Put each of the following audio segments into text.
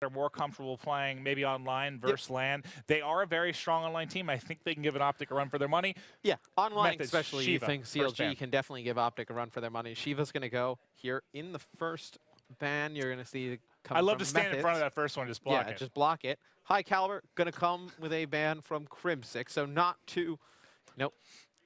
are more comfortable playing maybe online versus LAN. They are a very strong online team. I think they can give an Optic a run for their money. Yeah, online Methodz, especially, Shiva, you think CLG can definitely give Optic a run for their money. Shiva's going to go here in the first ban. You're going to see I love to stand in front of that first one, just block it. Yeah, just block it. High Caliber going to come with a ban from Crimsix, so not too, nope,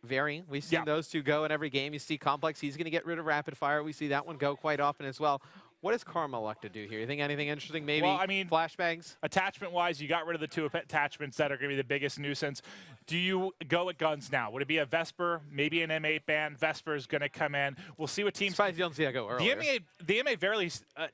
varying. We've seen those two go in every game. You see Complex, he's going to get rid of Rapid Fire. We see that one go quite often as well. What does Karma look to do here? You think anything interesting? Maybe well, I mean, flashbangs? Attachment-wise, you got rid of the two attachments that are going to be the biggest nuisance. Do you go at guns now? Would it be a Vesper, maybe an M8 ban? Vesper is going to come in. We'll see what teams... Surprised you don't see that go earlier. The M8 barely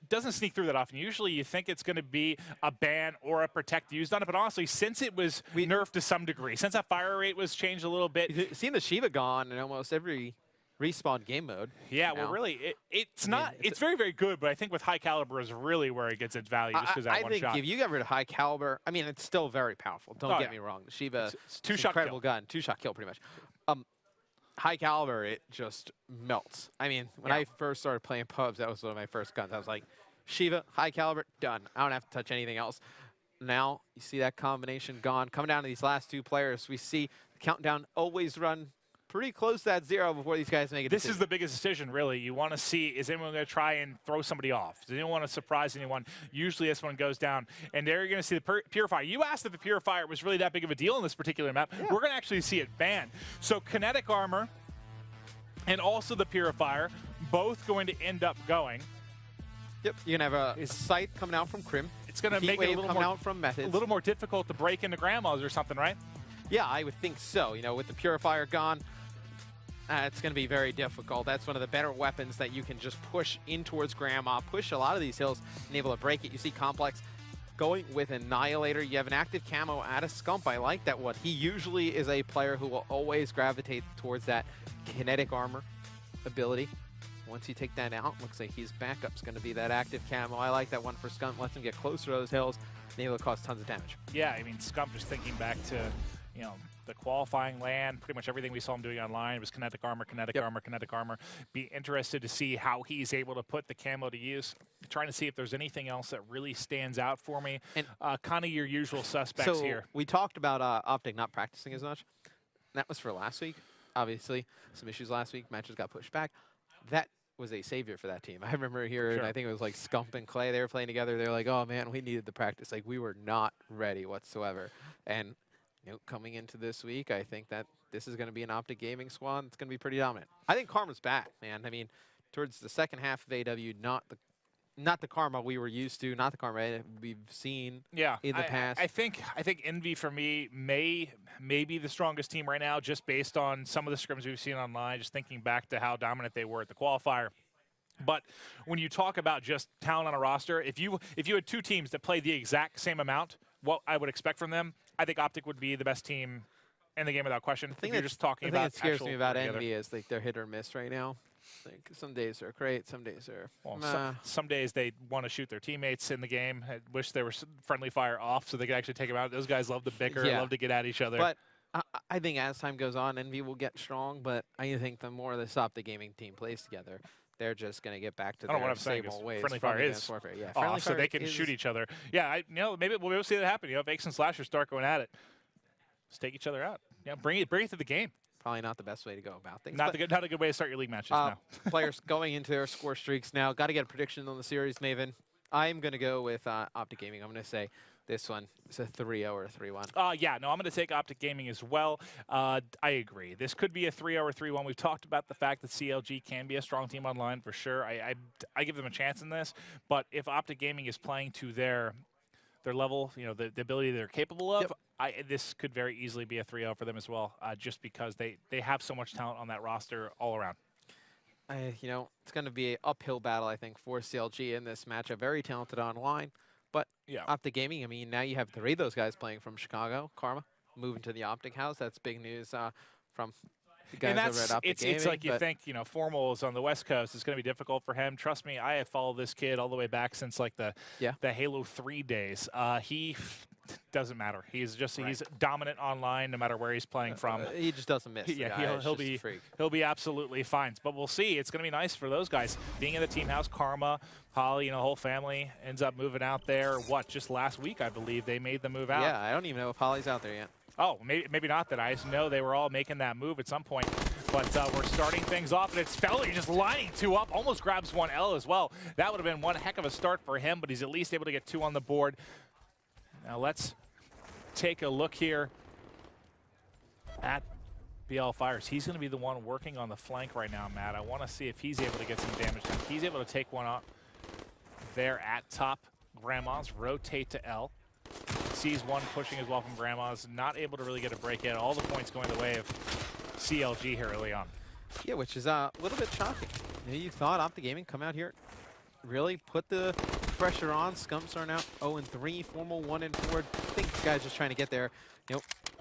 doesn't sneak through that often. Usually you think it's going to be a ban or a protect used on it, but honestly, since it was nerfed to some degree, since that fire rate was changed a little bit... You've seen the Shiva gone in almost every respawn game mode. Yeah, well, really, it's not. It's very, very good, but I think with High Caliber is really where it gets its value, just because that one shot. I think if you get rid of High Caliber, I mean, it's still very powerful. Don't get me wrong. The Shiva, it's two-shot incredible gun, two-shot kill, pretty much. High Caliber, it just melts. I mean, when I first started playing pubs, that was one of my first guns. I was like, Shiva, High Caliber, done. I don't have to touch anything else. Now you see that combination gone. Coming down to these last two players, we see the countdown always run pretty close to that 0 before these guys make a decision. This is the biggest decision, really. You want to see, is anyone going to try and throw somebody off? Does anyone want to surprise anyone? Usually this one goes down, and there you're going to see the Purifier. You asked if the Purifier was really that big of a deal in this particular map. Yeah. We're going to actually see it banned. So kinetic armor and also the Purifier, both going to end up going. Yep, you're going to have a sight coming out from Crim. It's going to make it a little more, out from Methodz. A little more difficult to break into Grandma's or something, right? Yeah, I would think so. You know, with the Purifier gone, it's going to be very difficult. That's one of the better weapons that you can just push in towards Grandma, push a lot of these hills, and able to break it. You see Complex going with Annihilator. You have an active camo at a Scump. I like that one. He usually is a player who will always gravitate towards that kinetic armor ability. Once you take that out, looks like his backup's going to be that active camo. I like that one for Scump. Lets him get closer to those hills and able to cause tons of damage. Yeah, I mean, Scump, just thinking back to, you know, the qualifying LAN, pretty much everything we saw him doing online was kinetic armor, kinetic armor, kinetic armor. Be interested to see how he's able to put the camo to use. Trying to see if there's anything else that really stands out for me. And kind of your usual suspects here. We talked about Optic not practicing as much. That was for last week, obviously. Some issues last week. Matches got pushed back. That was a savior for that team. I remember hearing, I think it was like Scump and Clay. They were playing together. They were like, oh, man, we needed the practice. Like, we were not ready whatsoever. And you know, coming into this week, I think that this is going to be an Optic Gaming squad. It's going to be pretty dominant. I think Karma's back, man. I mean, towards the second half of AW, not the Karma we were used to, not the Karma we've seen in the past. I think Envy for me may be the strongest team right now, just based on some of the scrims we've seen online. Just thinking back to how dominant they were at the qualifier. But when you talk about just talent on a roster, if you had two teams that played the exact same amount, what I would expect from them, I think Optic would be the best team in the game without question. I think you're just talking about that scares me about Envy is like they're hit or miss right now. Like some days they're great, some days they're some days they want to shoot their teammates in the game. I wish there was friendly fire off so they could actually take them out. Those guys love to bicker, love to get at each other. But I think as time goes on, Envy will get strong. But I think the more this Optic Gaming team plays together, they're just going to get back to their stable ways. Friendly fire is off, so they can shoot each other. Yeah, maybe we'll see that happen. You know, if Ace and Slashers start going at it, just take each other out. Yeah, bring it to the game. Probably not the best way to go about things. Not a good way to start your league matches now. Players going into their score streaks now. Got to get a prediction on the series, Maven. I'm going to go with Optic Gaming. I'm going to say this one is a 3-0 or a 3-1. Yeah, no, I'm going to take Optic Gaming as well. I agree. This could be a 3-0 or 3-1. We've talked about the fact that CLG can be a strong team online for sure. I give them a chance in this. But if Optic Gaming is playing to their level, you know, the ability they're capable of, this could very easily be a 3-0 for them as well, just because they have so much talent on that roster all around. You know, it's going to be an uphill battle, I think, for CLG in this matchup. Very talented online. But Optic Gaming, I mean, now you have 3 of those guys playing from Chicago. Karma moving to the Optic house. That's big news from the guys over at Optic Gaming. It's like you think, you know, Formal is on the West Coast. It's going to be difficult for him. Trust me, I have followed this kid all the way back since like the Halo 3 days. He doesn't matter. He's dominant online no matter where he's playing from. He just doesn't miss. Yeah, he'll be absolutely fine. But we'll see. It's going to be nice for those guys being in the team house. Karma, Holly, whole family ends up moving out there. Just last week I believe they made the move out. Yeah, I don't even know if Holly's out there yet. Oh, maybe not that. I just know they were all making that move at some point. But we're starting things off, and it's Felony just lining 2 up, almost grabs 1 L as well. That would have been one heck of a start for him, but he's at least able to get 2 on the board. Now let's take a look here at Blfire. He's going to be the one working on the flank right now, Matt. I want to see if he's able to get some damage done. He's able to take one up there at top. Grandma's rotate to L. Sees one pushing as well from Grandma's. Not able to really get a break yet. All the points going the way of CLG here early on. Yeah, which is a little bit shocking. You thought Optic Gaming come out here, really put the pressure on. Scumps are now 0-3, Formal 1-4. I think this guy's just trying to get their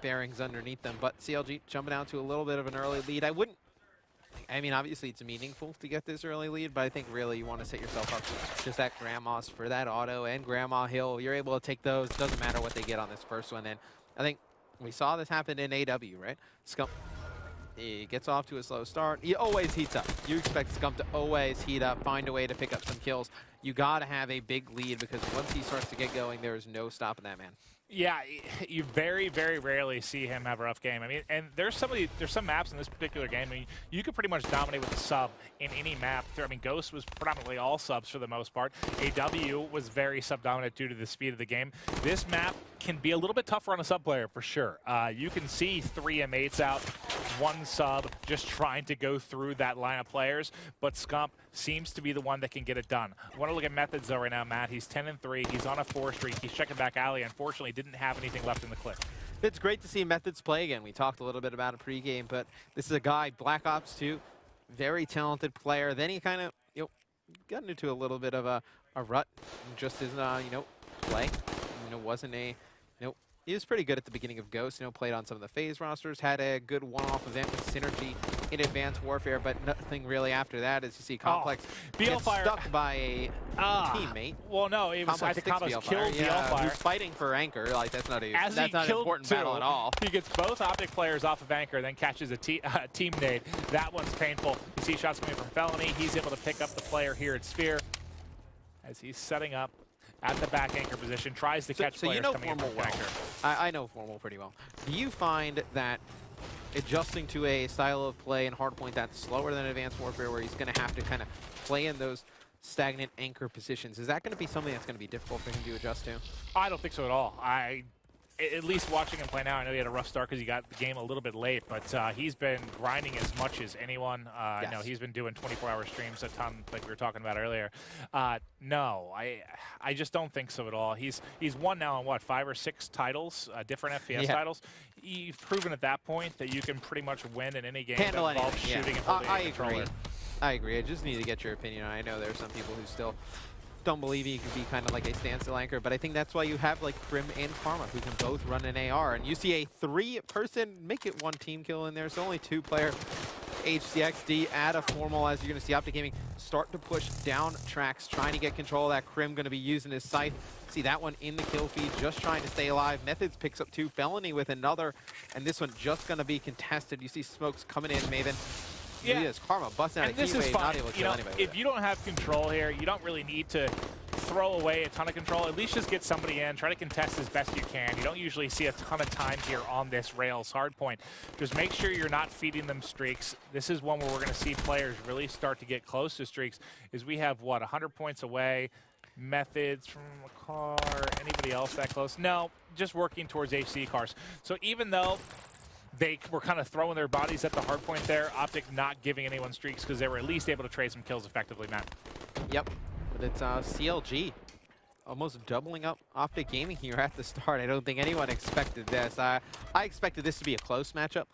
bearings underneath them. But CLG jumping out to a little bit of an early lead. I mean, obviously it's meaningful to get this early lead, but I think really you want to set yourself up just that Grandma's for that auto and Grandma Hill. You're able to take those. Doesn't matter what they get on this first one. And I think we saw this happen in AW, right? Scump, he gets off to a slow start. He always heats up. You expect Scump to always heat up, find a way to pick up some kills. You got to have a big lead because once he starts to get going, there is no stopping that man. Yeah, you very, very rarely see him have a rough game. I mean, and there's some maps in this particular game. I mean, you could pretty much dominate with a sub in any map. I mean, Ghost was predominantly all subs for the most part. AW was very sub-dominant due to the speed of the game. This map can be a little bit tougher on a sub player for sure. You can see 3 M8s out, 1 sub, just trying to go through that line of players. But Scump seems to be the one that can get it done. I want to look at Methodz though right now, Matt. He's 10-3. He's on a 4 streak. He's checking back alley. Unfortunately, didn't have anything left in the clip. It's great to see Methodz play again. We talked a little bit about it pregame, but this is a guy, Black Ops 2, very talented player. Then he kind of, got into a little bit of a rut, just his, play. Wasn't a, he was pretty good at the beginning of Ghost. Played on some of the FaZe rosters, had a good one-off event with Synergy in Advanced Warfare, but nothing really after that. As you see, Complex gets stuck by a teammate. Well, no, I think Complex killed Blfire. Who's fighting for Anchor. Like that's not an important battle at all. He gets both Optic players off of Anchor, then catches a team nade. That one's painful. You see shots coming from Felony. He's able to pick up the player here at Sphere as he's setting up at the back anchor position, tries to catch players coming in from Anchor. I know Formal pretty well. Do you find that adjusting to a style of play in Hardpoint that's slower than Advanced Warfare, where he's going to have to kind of play in those stagnant anchor positions, is that going to be something that's going to be difficult for him to adjust to? I don't think so at all. At least watching him play now, I know he had a rough start because he got the game a little bit late, but he's been grinding as much as anyone. Yes. No, he's been doing 24-hour streams a ton, like we were talking about earlier. No, I just don't think so at all. He's won now on what, 5 or 6 titles, different FPS titles. You've proven at that point that you can pretty much win in any game that involves shooting and holding a controller. I agree. I just need to get your opinion. I know there are some people who still don't believe he can be kind of like a standstill anchor, but I think that's why you have like Crim and Karma who can both run an AR, and you see a 3-person make it 1 team kill in there. So only 2-player HCXD add a Formal, as you're going to see Optic Gaming start to push down tracks, trying to get control of that. Crim going to be using his scythe. See that one in the kill feed, just trying to stay alive. Methodz picks up 2, Felony with another, and this one just going to be contested. You see smokes coming in, Maven. Yeah, it is. Karma busting out and this is fine. Not able to kill anybody. If you don't have control here, you don't really need to throw away a ton of control. At least just get somebody in, try to contest as best you can. You don't usually see a ton of time here on this Rails hardpoint. Just make sure you're not feeding them streaks. This is one where we're going to see players really start to get close to streaks. Is we have, what, 100 points away. Methodz from a car. Anybody else that close? No, just working towards HC cars. So even though they were kind of throwing their bodies at the hard point there, Optic not giving anyone streaks because they were at least able to trade some kills effectively, Matt. Yep, but it's CLG almost doubling up Optic Gaming here at the start. I don't think anyone expected this. I expected this to be a close matchup.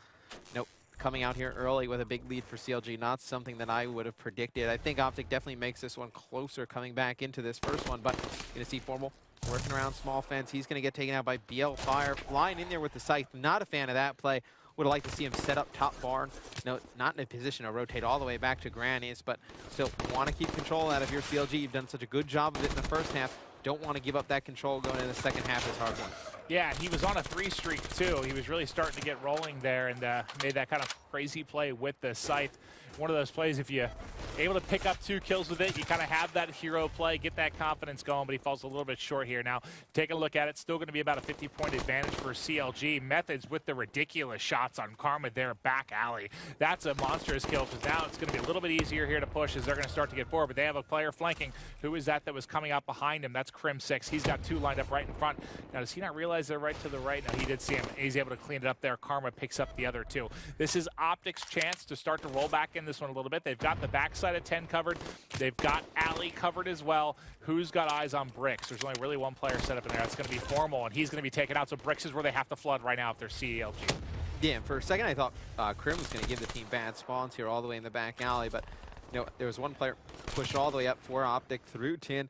Nope, coming out here early with a big lead for CLG, not something that I would have predicted. I think Optic definitely makes this one closer coming back into this first one, but you're going to see Formal working around small fence. He's going to get taken out by Blfire, flying in there with the scythe. Not a fan of that play. Would have liked to see him set up top barn. No, not in a position to rotate all the way back to Granny's, but still want to keep control out of your CLG. You've done such a good job of it in the first half. don't want to give up that control going into the second half as hard one. Yeah, and he was on a 3 streak too. He was really starting to get rolling there and made that kind of crazy play with the scythe. One of those plays, if you're able to pick up 2 kills with it, you kind of have that hero play, get that confidence going, but he falls a little bit short here. Now, take a look at it. Still going to be about a 50-point advantage for CLG. Methodz with the ridiculous shots on Karma there, back alley. That's a monstrous kill, because now it's going to be a little bit easier here to push as they're going to start to get forward, but they have a player flanking. Who is that was coming out behind him? That's Crimsix. He's got 2 lined up right in front. Now, does he not realize they're right to the right? No, he did see him. He's able to clean it up there. Karma picks up the other 2. This is Optic's chance to start to roll back in this one a little bit. They've got the backside of 10 covered. They've got alley covered as well. Who's got eyes on Bricks? There's only really one player set up in there. That's going to be Formal, and he's going to be taken out. So Bricks is where they have to flood right now if they're CLG. Yeah, and for a second I thought Crim was going to give the team bad spawns here all the way in the back alley, but you know, there was one player pushed all the way up for Optic through 10.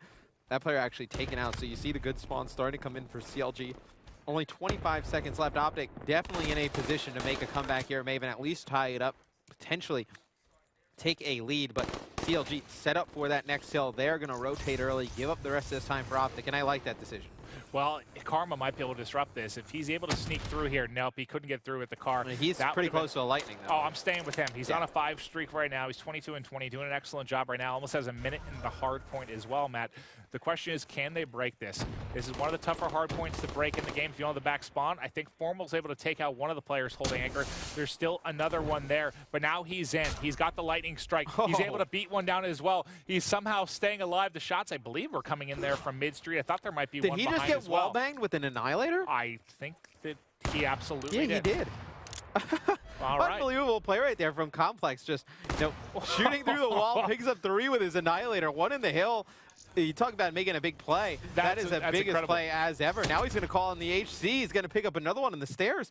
That player actually taken out, so you see the good spawns starting to come in for CLG. Only 25 seconds left. Optic definitely in a position to make a comeback here, maybe at least tie it up, potentially take a lead, but CLG set up for that next hill. They're going to rotate early, give up the rest of this time for Optic, and I like that decision. Well, Karma might be able to disrupt this. If he's able to sneak through here, nope, he couldn't get through with the car. I mean, he's pretty close to a lightning, though. Oh, I'm staying with him. He's on a 5 streak right now. He's 22 and 20, doing an excellent job right now. Almost has a minute in the hard point as well, Matt. The question is, can they break this? This is one of the tougher hard points to break in the game if you want the back spawn. I think Formal's able to take out one of the players holding anchor. There's still another one there, but now he's in. He's got the lightning strike. He's able to beat one down as well. He's somehow staying alive. The shots, I believe, were coming in there from mid-street. I thought there might be one behind as well. Did he just get wall-banged with an Annihilator? I think that he absolutely did. Yeah, he did. All right. Unbelievable play right there from Complex. Just shooting through the wall, picks up 3 with his Annihilator, 1 in the hill. You talk about making a big play. That is the biggest incredible play as ever. Now he's going to call in the HC. He's going to pick up another one on the stairs.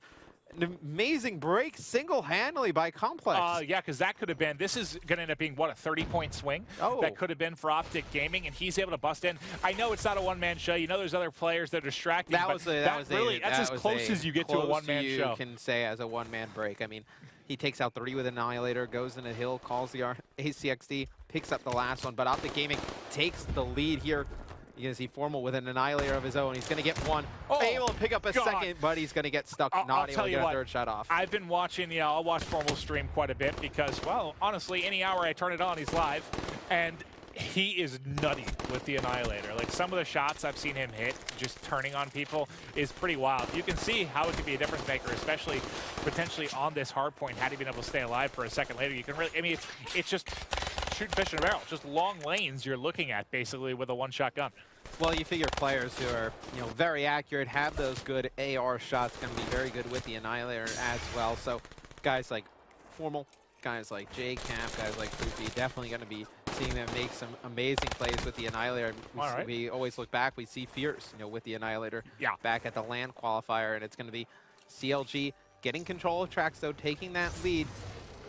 An amazing break single-handedly by Complex. Yeah, because that could have been, this is going to end up being, what, a 30-point swing? Oh. That could have been for Optic Gaming, and he's able to bust in. I know it's not a one-man show. You know there's other players that are distracting, that's as close as you get to a one-man show. You can say as a one-man break. I mean, he takes out 3 with Annihilator, goes in a hill, calls the ACXD, picks up the last one, but Optic Gaming takes the lead here. You can see Formal with an Annihilator of his own. He's going to get 1, able to pick up a second, but he's going to get stuck, not able to get a 3rd shot off. I've been watching, I'll watch Formal stream quite a bit because, well, honestly, any hour I turn it on, he's live, and he is nutty with the Annihilator. Like, some of the shots I've seen him hit, just turning on people, is pretty wild. You can see how it could be a difference maker, especially potentially on this hard point, had he been able to stay alive for a second later. You can really, I mean, it's just shooting fish in a barrel. Just long lanes you're looking at, basically, with a one-shot gun. Well, you figure players who are, very accurate, have those good AR shots, going to be very good with the Annihilator as well. So guys like Formal, guys like JCap, guys like Poofy, definitely going to be seeing them make some amazing plays with the Annihilator. We always look back, we see Fierce, with the Annihilator back at the LAN qualifier, and it's going to be CLG getting control of tracks, though, taking that lead.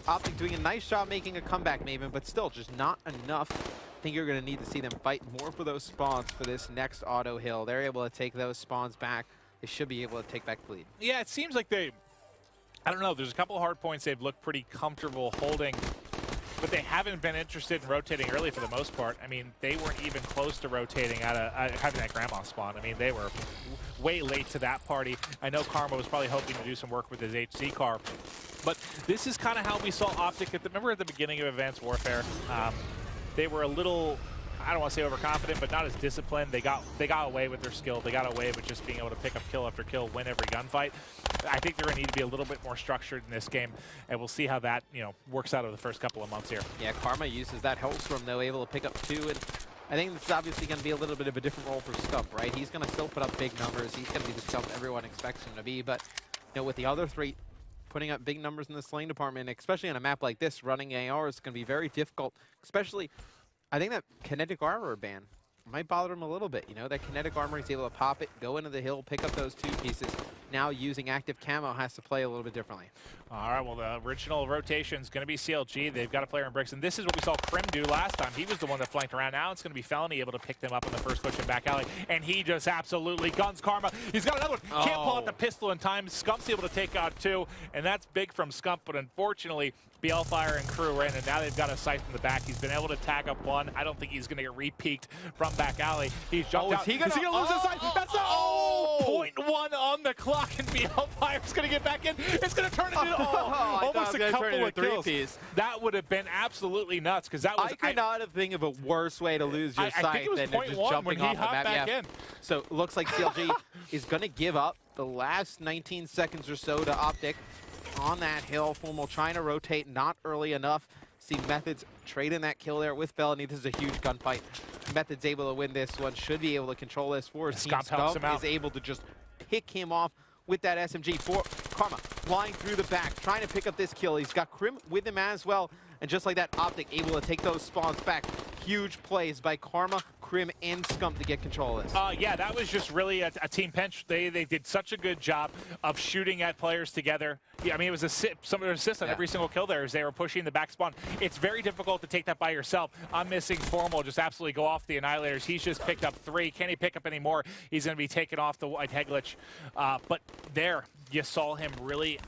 Optic doing a nice job making a comeback, Maven, but still just not enough. I think you're going to need to see them fight more for those spawns for this next auto hill. They're able to take those spawns back. They should be able to take back the lead. Yeah, it seems like I don't know, there's a couple of hard points they've looked pretty comfortable holding, but they haven't been interested in rotating early for the most part. I mean, they weren't even close to rotating out of having that grandma spawn. I mean, they were way late to that party. I know Karma was probably hoping to do some work with his HC car, but this is kind of how we saw Optic remember at the beginning of Advanced Warfare, they were a little, I don't want to say overconfident, but not as disciplined. They got away with their skill. They got away with just being able to pick up kill after kill, win every gunfight. I think they're going to need to be a little bit more structured in this game, and we'll see how that works out over the first couple of months here. Yeah, Karma uses that Hellstorm, though, able to pick up 2, and I think this is obviously going to be a little bit of a different role for Scump, right? He's going to still put up big numbers. He's going to be the Scump everyone expects him to be, but with the other 3 putting up big numbers in the slaying department, especially on a map like this, running AR is going to be very difficult, especially I think that kinetic armor ban might bother him a little bit. That kinetic armor, he's able to pop it, go into the hill, pick up those 2 pieces. Now using active camo has to play a little bit differently. All right, well, the original rotation is going to be CLG. They've got a player in bricks, and this is what we saw Crim do last time. He was the one that flanked around. Now it's going to be Felony able to pick them up in the first push in back alley, and he just absolutely guns Karma. He's got another one. Can't pull out the pistol in time. Scump's able to take out 2, and that's big from Scump, but unfortunately, Blfire and crew are in, and now they've got a sight from the back. He's been able to tag up one. I don't think he's going to get re-peaked from back alley. He's jumped out. Is he going to lose his sight? That's .1 on the clock, and Blfire's going to get back in. It's going to turn into almost a couple of kills. That would have been absolutely nuts, because that was... I could not have think of a worse way to lose your sight than just jumping off the map. Back in. So it looks like CLG is going to give up the last 19 seconds or so to Optic on that hill. Formal trying to rotate, not early enough. See Methodz trade in that kill there with Felony. This is a huge gunfight. Methodz able to win this one, should be able to control this for his team. Scump is able to just pick him off with that SMG. For Karma flying through the back, trying to pick up this kill. He's got Crim with him as well. And just like that, Optic able to take those spawns back. Huge plays by Karma, Crim, and Scump to get control of this. Yeah, that was just really a team pinch. They did such a good job of shooting at players together. Yeah, I mean, it was some assist on every single kill there as they were pushing the back spawn. It's very difficult to take that by yourself. I'm missing Formal, just absolutely go off the Annihilators. He's just picked up 3. Can he pick up any more? He's going to be taken off the White Heglich. But there, you saw him really,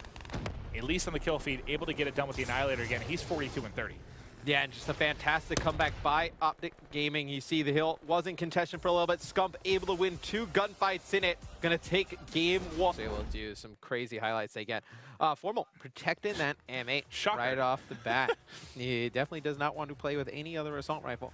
at least on the kill feed, able to get it done with the Annihilator again. He's 42 and 30. Yeah, and just a fantastic comeback by Optic Gaming. You see the hill was in contention for a little bit. Scump able to win 2 gunfights in it. Gonna take game 1. Able to do some crazy highlights again. Formal protecting that M8 right off the bat. He definitely does not want to play with any other assault rifle.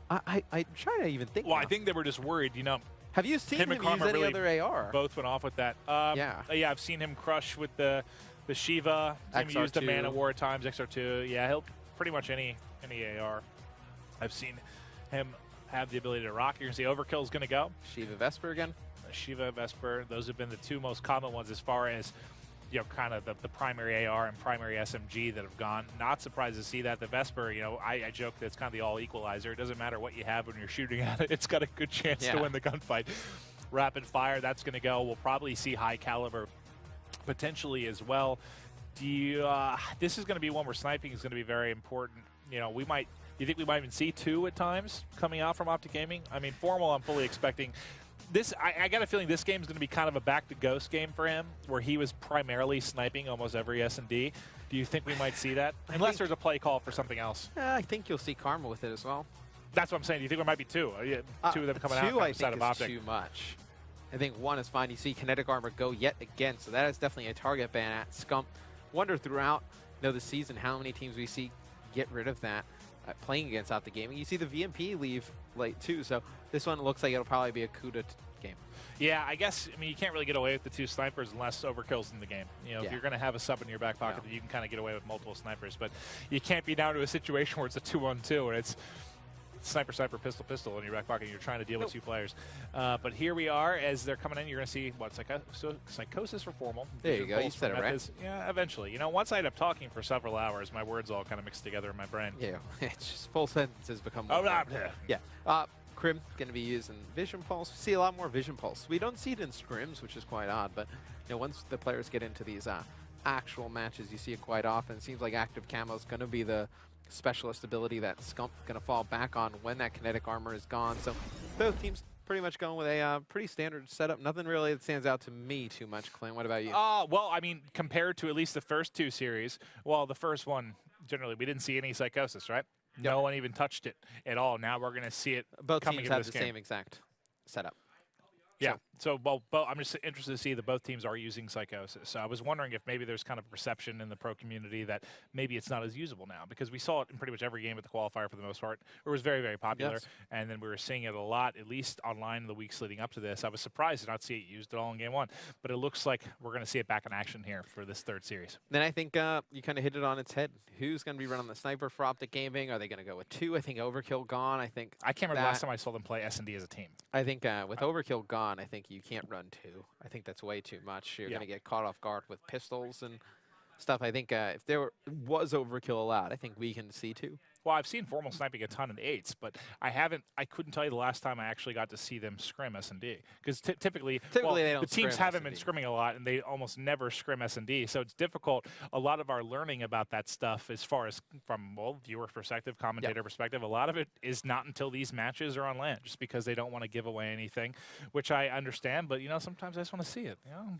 I'm trying to even think. Well, now. I think they were just worried, you know. Have you seen him use any really other AR? Both went off with that. Yeah, I've seen him crush with the Shiva. He used the Man of War at times, XR2. Yeah, he'll pretty much any AR. I've seen him have the ability to rock. You're going to see Overkill is going to go. Shiva Vesper again. Shiva Vesper. Those have been the 2 most common ones as far as, you know, kind of the primary AR and primary SMG that have gone. Not surprised to see that. The Vesper, you know, I joke that it's kind of the all equalizer. It doesn't matter what you have when you're shooting at it. It's got a good chance to win the gunfight. Rapid fire, that's going to go. We'll probably see high caliber potentially as well. This is going to be one where sniping is going to be very important. You know, do you think we might even see 2 at times coming out from Optic Gaming? I mean, Formal, I'm fully expecting. This, I got a feeling this game is going to be kind of a back to Ghost game for him, where he was primarily sniping almost every S&D. Do you think we might see that? Unless there's a play call for something else. I think you'll see Karma with it as well. That's what I'm saying. Do you think there might be 2? 2 of them coming out from the side of Optic? 2 is too much. I think 1 is fine. You see Kinetic Armor go yet again, so that is definitely a target ban at Scump. Wonder throughout the season how many teams we see get rid of that playing against Optic Gaming. You see the VMP leave late too, so this one looks like it'll probably be a CUDA game. Yeah, I guess, I mean, you can't really get away with the 2 snipers unless Overkill's in the game. You know, if you're going to have a sub in your back pocket, you can kind of get away with multiple snipers, but you can't be down to a situation where it's a 2-on-2 and it's sniper, pistol in your back pocket, and you're trying to deal with 2 players. But here we are, as they're coming in, you're going to see, what, Psychosis for Formal. There you go, you said it right. Yeah, eventually. You know, once I end up talking for several hours, my words all kind of mix together in my brain. Yeah, it's just full sentences become one. Yeah. Crim going to be using Vision Pulse. We see a lot more Vision Pulse. We don't see it in scrims, which is quite odd, but you know, once the players get into these actual matches, you see it quite often. It seems like active camo is going to be the specialist ability that Scump going to fall back on when that kinetic armor is gone. So both teams pretty much going with a pretty standard setup. Nothing really that stands out to me too much, Clint. What about you? Well, I mean, compared to at least the first 2 series, well, the first one, generally, we didn't see any Psychosis, right? No one even touched it at all. Now we're going to see it both coming teams into have this the game. same exact setup. Yeah, so I'm just interested to see that both teams are using Psychosis. So I was wondering if maybe there's kind of a perception in the pro community that maybe it's not as usable now, because we saw it in pretty much every game at the qualifier for the most part. It was very, very popular, and then we were seeing it a lot, at least online in the weeks leading up to this. I was surprised to not see it used at all in game 1, but it looks like we're going to see it back in action here for this 3rd series. Then I think you kind of hit it on its head. Who's going to be running the sniper for Optic Gaming? Are they going to go with 2? I think Overkill gone. I can't remember the last time I saw them play S&D as a team. I think with Overkill gone, I think you can't run 2. I think that's way too much. You're going to get caught off guard with pistols and stuff. I think if there was Overkill allowed, I think we can see 2. Well, I've seen Formal sniping a ton in the 8s, but I couldn't tell you the last time I actually got to see them scrim S&D. Because typically well, they don't the teams haven't been S&D. scrimming a lot, and they almost never scrim S&D. So it's difficult. A lot of our learning about that stuff, as far as from, well, viewer perspective, commentator perspective, a lot of it is not until these matches are on land, just because they don't want to give away anything, which I understand. But, you know, sometimes I just want to see it, you know?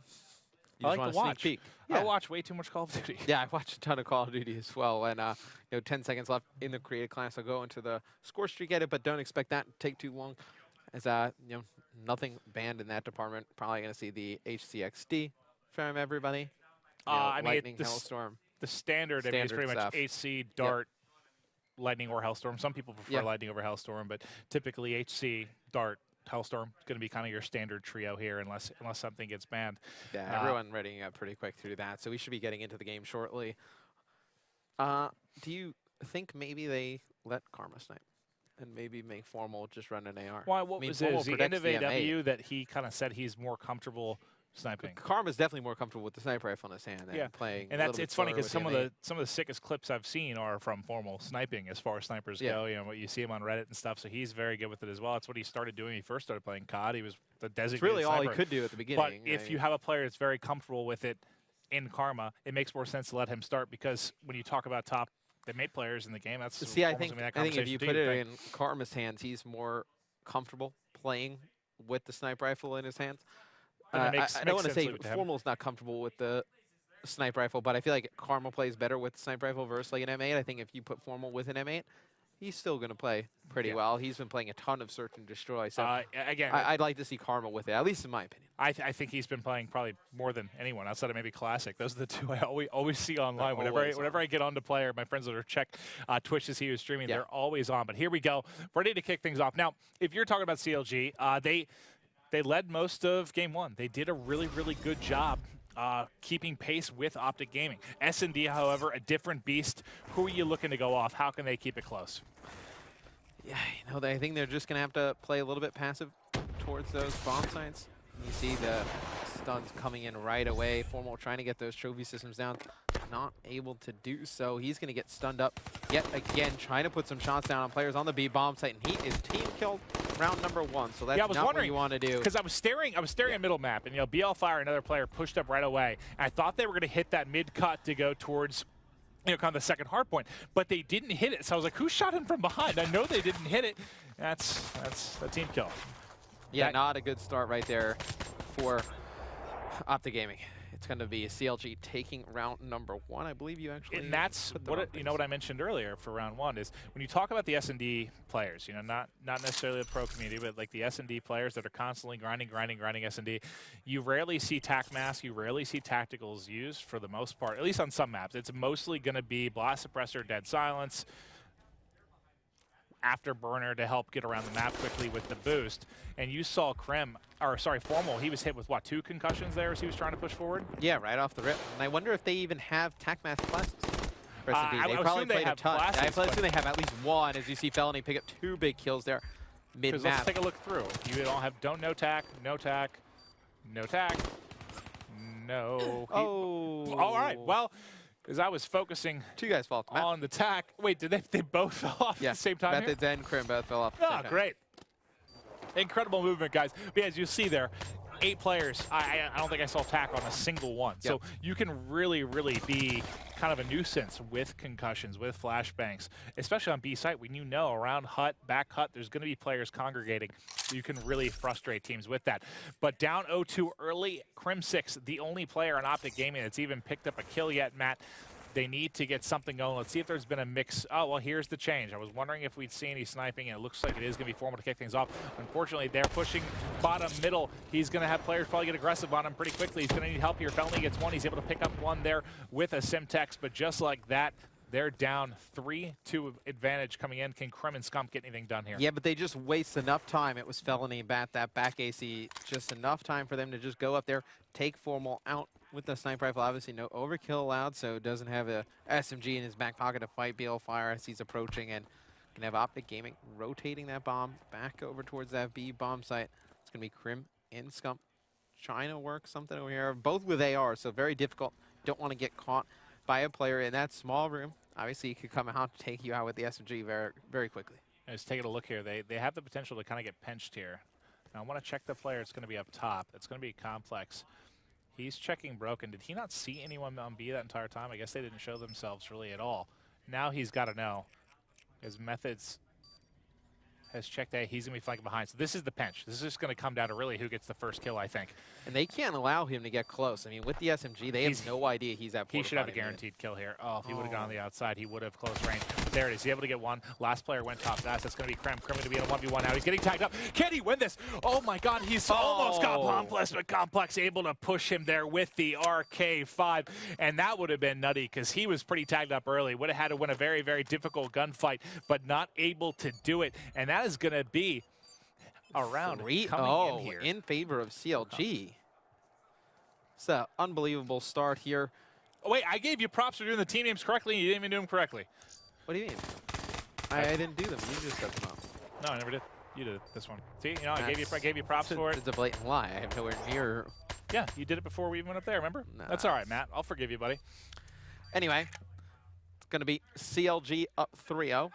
You I just like want to a watch. sneak peek. I watch way too much Call of Duty. Yeah, I watch a ton of Call of Duty as well. And 10 seconds left in the creative class. I'll go into the score streak edit, but don't expect that to take too long. As nothing banned in that department. Probably going to see the HCXD from everybody. I mean, Lightning, Hellstorm. The standard I mean, is pretty stuff. much HC, Dart, Lightning, or Hellstorm. Some people prefer Lightning over Hellstorm, but typically HC, Dart, Hellstorm is going to be kind of your standard trio here, unless something gets banned. Yeah, everyone readying up pretty quick through that, so we should be getting into the game shortly. Do you think maybe they let Karma snipe and maybe make Formal just run an AR? Why? What was it? The end of AW that he kind of said he's more comfortable sniping. Karma's definitely more comfortable with the sniper rifle in his hand and playing. And it's funny because some of the sickest clips I've seen are from Formal sniping as far as snipers go. You know, what you see him on Reddit and stuff. So he's very good with it as well. That's what he started doing when he first started playing COD. He was the designated It's really sniper. all he could do at the beginning. But if you have a player that's very comfortable with it in Karma, it makes more sense to let him start because when you talk about top mate players in the game, that's I think if you put it in Karma's hands, he's more comfortable playing with the sniper rifle in his hands. I don't want to say Formal's not comfortable with the sniper rifle, but I feel like Karma plays better with the sniper rifle versus like an M8. I think if you put Formal with an M8, he's still going to play pretty well. He's been playing a ton of Search and Destroy. So again, I'd like to see Karma with it, at least in my opinion. I think he's been playing probably more than anyone outside of maybe Classic. Those are the two I always see online. Whenever I get on to play, or my friends that are check Twitch to see who's streaming, they're always on. But here we go, ready to kick things off. Now, if you're talking about CLG, they led most of Game 1. They did a really, really good job keeping pace with Optic Gaming. S&D, however, a different beast. Who are you looking to go off? How can they keep it close? Yeah, I think they're just going to have to play a little bit passive towards those bomb sites. You see the stuns coming in right away. Formal trying to get those trophy systems down. Not able to do so. He's going to get stunned up yet again, trying to put some shots down on players on the B bomb site, and he is team killed round number 1. So that's not what you want to do. Because I was staring at middle map, and Blfire, another player, pushed up right away. And I thought they were going to hit that mid cut to go towards kind of the second hard point, but they didn't hit it. So I was like, who shot him from behind? I know they didn't hit it. That's a team kill. Yeah, not a good start right there for Optic Gaming. It's going to be CLG taking round number 1. I believe you actually. And that's what what I mentioned earlier for round 1 is when you talk about the S&D players, not necessarily the pro community, but like the S&D players that are constantly grinding S&D. You rarely see tac mask, you rarely see tacticals used for the most part, at least on some maps. It's mostly going to be blast suppressor, dead silence, afterburner to help get around the map quickly with the boost. And you saw Formal, he was hit with, what, 2 concussions there as he was trying to push forward? Yeah, right off the rip. And I wonder if they even have tac mask classes. They probably played a ton. I assume they have at least 1, as you see Felony pick up 2 big kills there mid-map. Let's take a look through. You don't no tac, no tac, no tac, no. Oh. All right, well, because I was focusing 2 guys fall off on the tac. Wait, did they both fell off at the same time? Methodz and Crim both fell off at the same time. Great. Incredible movement, guys. But as you see there, 8 players. I don't think I saw tac on a single one. Yep. So you can really, really be kind of a nuisance with concussions, with flashbangs, especially on B site when around hut, back hut, there's going to be players congregating. So you can really frustrate teams with that. But down 0-2 early, Crimsix, the only player on Optic Gaming that's even picked up a kill yet, Matt. They need to get something going. Let's see if there's been a mix. Oh, well, here's the change. I was wondering if we'd see any sniping, and it looks like it is going to be Formal to kick things off. Unfortunately, they're pushing bottom middle. He's going to have players probably get aggressive on him pretty quickly. He's going to need help here. Felony gets 1. He's able to pick up 1 there with a Simtex, but just like that, they're down 3-2 advantage coming in. Can Crim and Scump get anything done here? Yeah, but they just waste enough time. It was Felony that back AC. Just enough time for them to just go up there, take Formal out with the sniper rifle. Obviously, no overkill allowed, so doesn't have a SMG in his back pocket to fight Blfire as he's approaching, and can have Optic Gaming rotating that bomb back over towards that B bomb site. It's going to be Crim and Scump trying to work something over here, both with AR, so very difficult. Don't want to get caught by a player in that small room. Obviously, he could come out and take you out with the SMG very, very quickly. Just taking a look here, they have the potential to kind of get pinched here. Now, I want to check the player. It's going to be up top. It's going to be Complex. He's checking Broken. Did he not see anyone on B that entire time? I guess they didn't show themselves really at all. Now he's got to know. His Methodz has checked A. He's going to be flanking behind. So this is the pinch. This is just going to come down to really who gets the first kill, I think. And they can't allow him to get close. I mean, with the SMG, they have no idea he's at He should have a guaranteed kill here. Oh, if he would have gone on the outside, he would have close range. There it is. He's able to get one. Last player went top. That's going to be Crim. Crim going to be in a 1v1 now. He's getting tagged up. Can he win this? Oh, my God. He's almost got Complex, but Complex able to push him there with the RK5. And that would have been nutty because he was pretty tagged up early. Would have had to win a very, very difficult gunfight, but not able to do it. And that is going to be around coming in here. In favor of CLG. It's an unbelievable start here. Oh, wait, I gave you props for doing the team names correctly, and you didn't even do them correctly. What do you mean? I didn't do them. You just set them up. No, I never did. You did this one. See, you know, I gave you props for it. It's a blatant lie. I have nowhere near. Yeah, you did it before we even went up there, remember? Nah. That's all right, Matt. I'll forgive you, buddy. Anyway, it's going to be CLG up 3-0.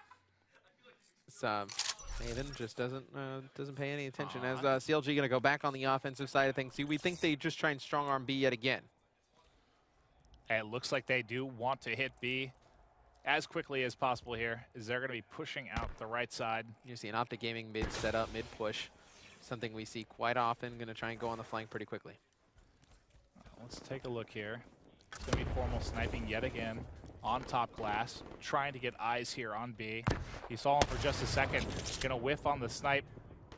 Maven just doesn't pay any attention as CLG going to go back on the offensive side of things. See, we think they just try and strong arm B yet again. And it looks like they do want to hit B as quickly as possible here, as they're going to be pushing out the right side. You see an Optic Gaming mid setup, mid push, something we see quite often. Going to try and go on the flank pretty quickly. Let's take a look here. It's going to be formal sniping yet again on top glass, trying to get eyes here on B. He saw him for just a second. Going to whiff on the snipe,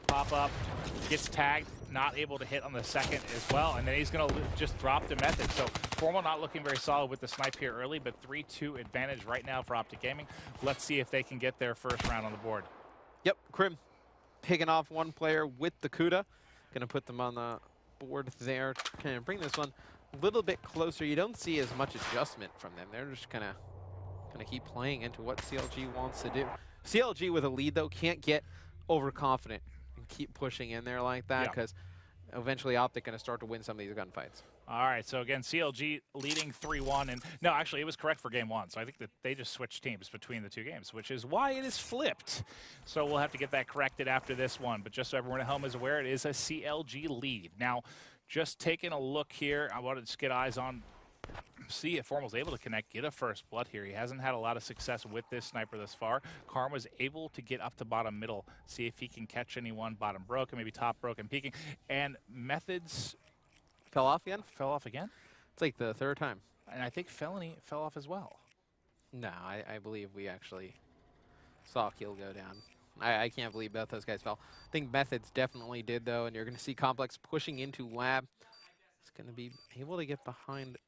pop up, gets tagged, not able to hit on the second as well, and then he's going to just drop the Methodz. So Formal not looking very solid with the snipe here early, but 3-2 advantage right now for Optic Gaming. Let's see if they can get their first round on the board. Yep, Crim picking off one player with the Kuda. Going to put them on the board there. Kind of bring this one a little bit closer. You don't see as much adjustment from them. They're just kind of keep playing into what CLG wants to do. CLG with a lead, though, can't get overconfident and keep pushing in there like that because eventually Optic going to start to win some of these gunfights. All right, so again, CLG leading 3-1. And no, actually, it was correct for game one. So I think that they just switched teams between the two games, which is why it is flipped. So we'll have to get that corrected after this one. But just so everyone at home is aware, it is a CLG lead. Now, just taking a look here, I wanted to just get eyes on, see if Formal's able to connect, get a first blood here. He hasn't had a lot of success with this sniper thus far. Karma's able to get up to bottom middle, see if he can catch anyone bottom broken, maybe top broken, peeking. And Methodz fell off again? Fell off again? It's like the third time. And I think Felony fell off as well. No, I believe we actually saw a kill go down. I can't believe both those guys fell. I think Methodz definitely did, though, and you're going to see Complex pushing into Lab. It's going to be able to get behind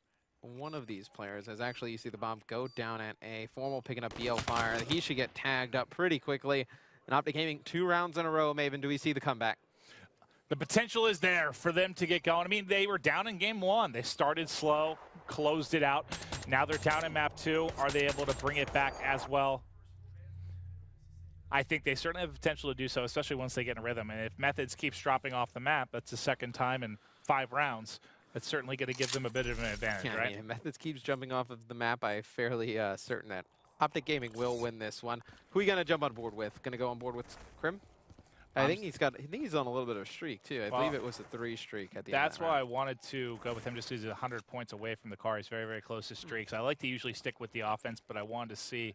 one of these players, as actually you see the bomb go down at A. Formal picking up Blfire. He should get tagged up pretty quickly. And Optic Gaming 2 rounds in a row. Maven, do we see the comeback? The potential is there for them to get going. I mean, they were down in game one. They started slow, closed it out. Now they're down in map 2. Are they able to bring it back as well? I think they certainly have the potential to do so, especially once they get in a rhythm. And if Methodz keeps dropping off the map, that's the second time in 5 rounds. That's certainly going to give them a bit of an advantage, right? I mean, Methodz keeps jumping off of the map. I'm fairly certain that Optic Gaming will win this one. Who are you going to jump on board with? Going to go on board with Crim? I think he's on a little bit of a streak, too. I believe it was a 3 streak at the end. That's why I wanted to go with him, just because he's 100 points away from the car. He's very, very close to streaks. I like to usually stick with the offense, but I wanted to see,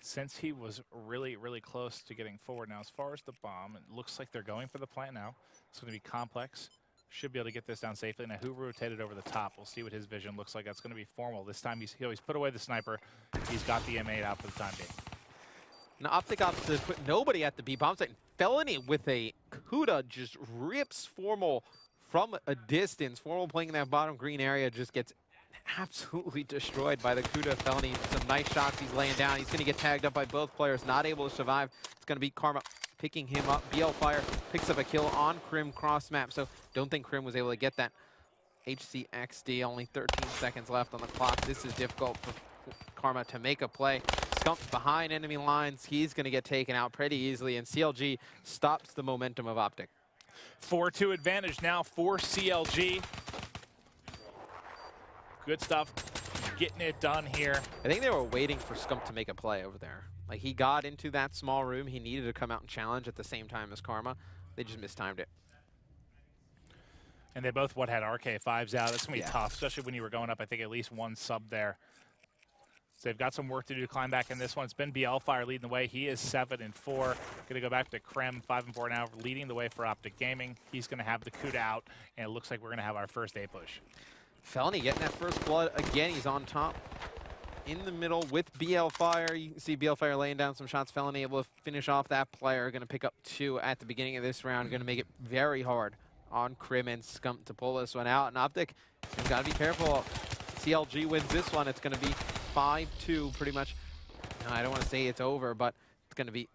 since he was really, really close to getting forward. Now, as far as the bomb, it looks like they're going for the plant now. It's going to be Complex. Should be able to get this down safely. Now, who rotated over the top? We'll see what his vision looks like. That's going to be Formal. This time he's put away the sniper. He's got the M8 out for the time being. Now, Optic opts to put nobody at the B bomb site. Felony with a Kuda just rips Formal from a distance. Formal playing in that bottom green area just gets absolutely destroyed by the Kuda. Felony, some nice shots he's laying down. He's going to get tagged up by both players, not able to survive. It's going to be Karma picking him up. Blfire picks up a kill on Crim cross map, so don't think Crim was able to get that. HCXD, only 13 seconds left on the clock. This is difficult for Karma to make a play. Scump behind enemy lines. He's going to get taken out pretty easily, and CLG stops the momentum of Optic. 4-2 advantage now for CLG. Good stuff. Getting it done here. I think they were waiting for Scump to make a play over there. Like, he got into that small room. He needed to come out and challenge at the same time as Karma. They just mistimed it. And they both, had RK5s out. That's going to be tough, especially when you were going up, I think, at least one sub there. So they've got some work to do to climb back in this one. It's been Blfire leading the way. He is 7-4. Going to go back to Crim, 5-4 now, leading the way for Optic Gaming. He's going to have the CUDA out, and it looks like we're going to have our first A push. Felony getting that first blood again. He's on top in the middle with Blfire. You can see Blfire laying down some shots. Felony able to finish off that player. Going to pick up 2 at the beginning of this round. Going to make it very hard on Crim and Scump to pull this one out. And Optic, you've got to be careful. CLG wins this one. It's going to be 5-2 pretty much. No, I don't want to say it's over, but it's going to be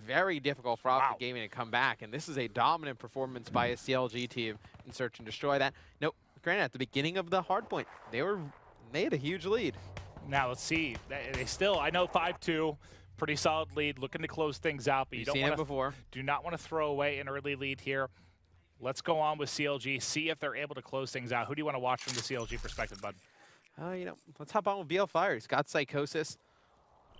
very difficult for Optic Gaming to come back. And this is a dominant performance by a CLG team in search and destroy that. Nope, granted, at the beginning of the hard point, they had a huge lead. Now let's see. They still, I know 5-2, pretty solid lead, looking to close things out, but you don't want to, do not want to throw away an early lead here. Let's go on with CLG, see if they're able to close things out. Who do you want to watch from the CLG perspective, bud? You know, let's hop on with Blfire. He's got Psychosis,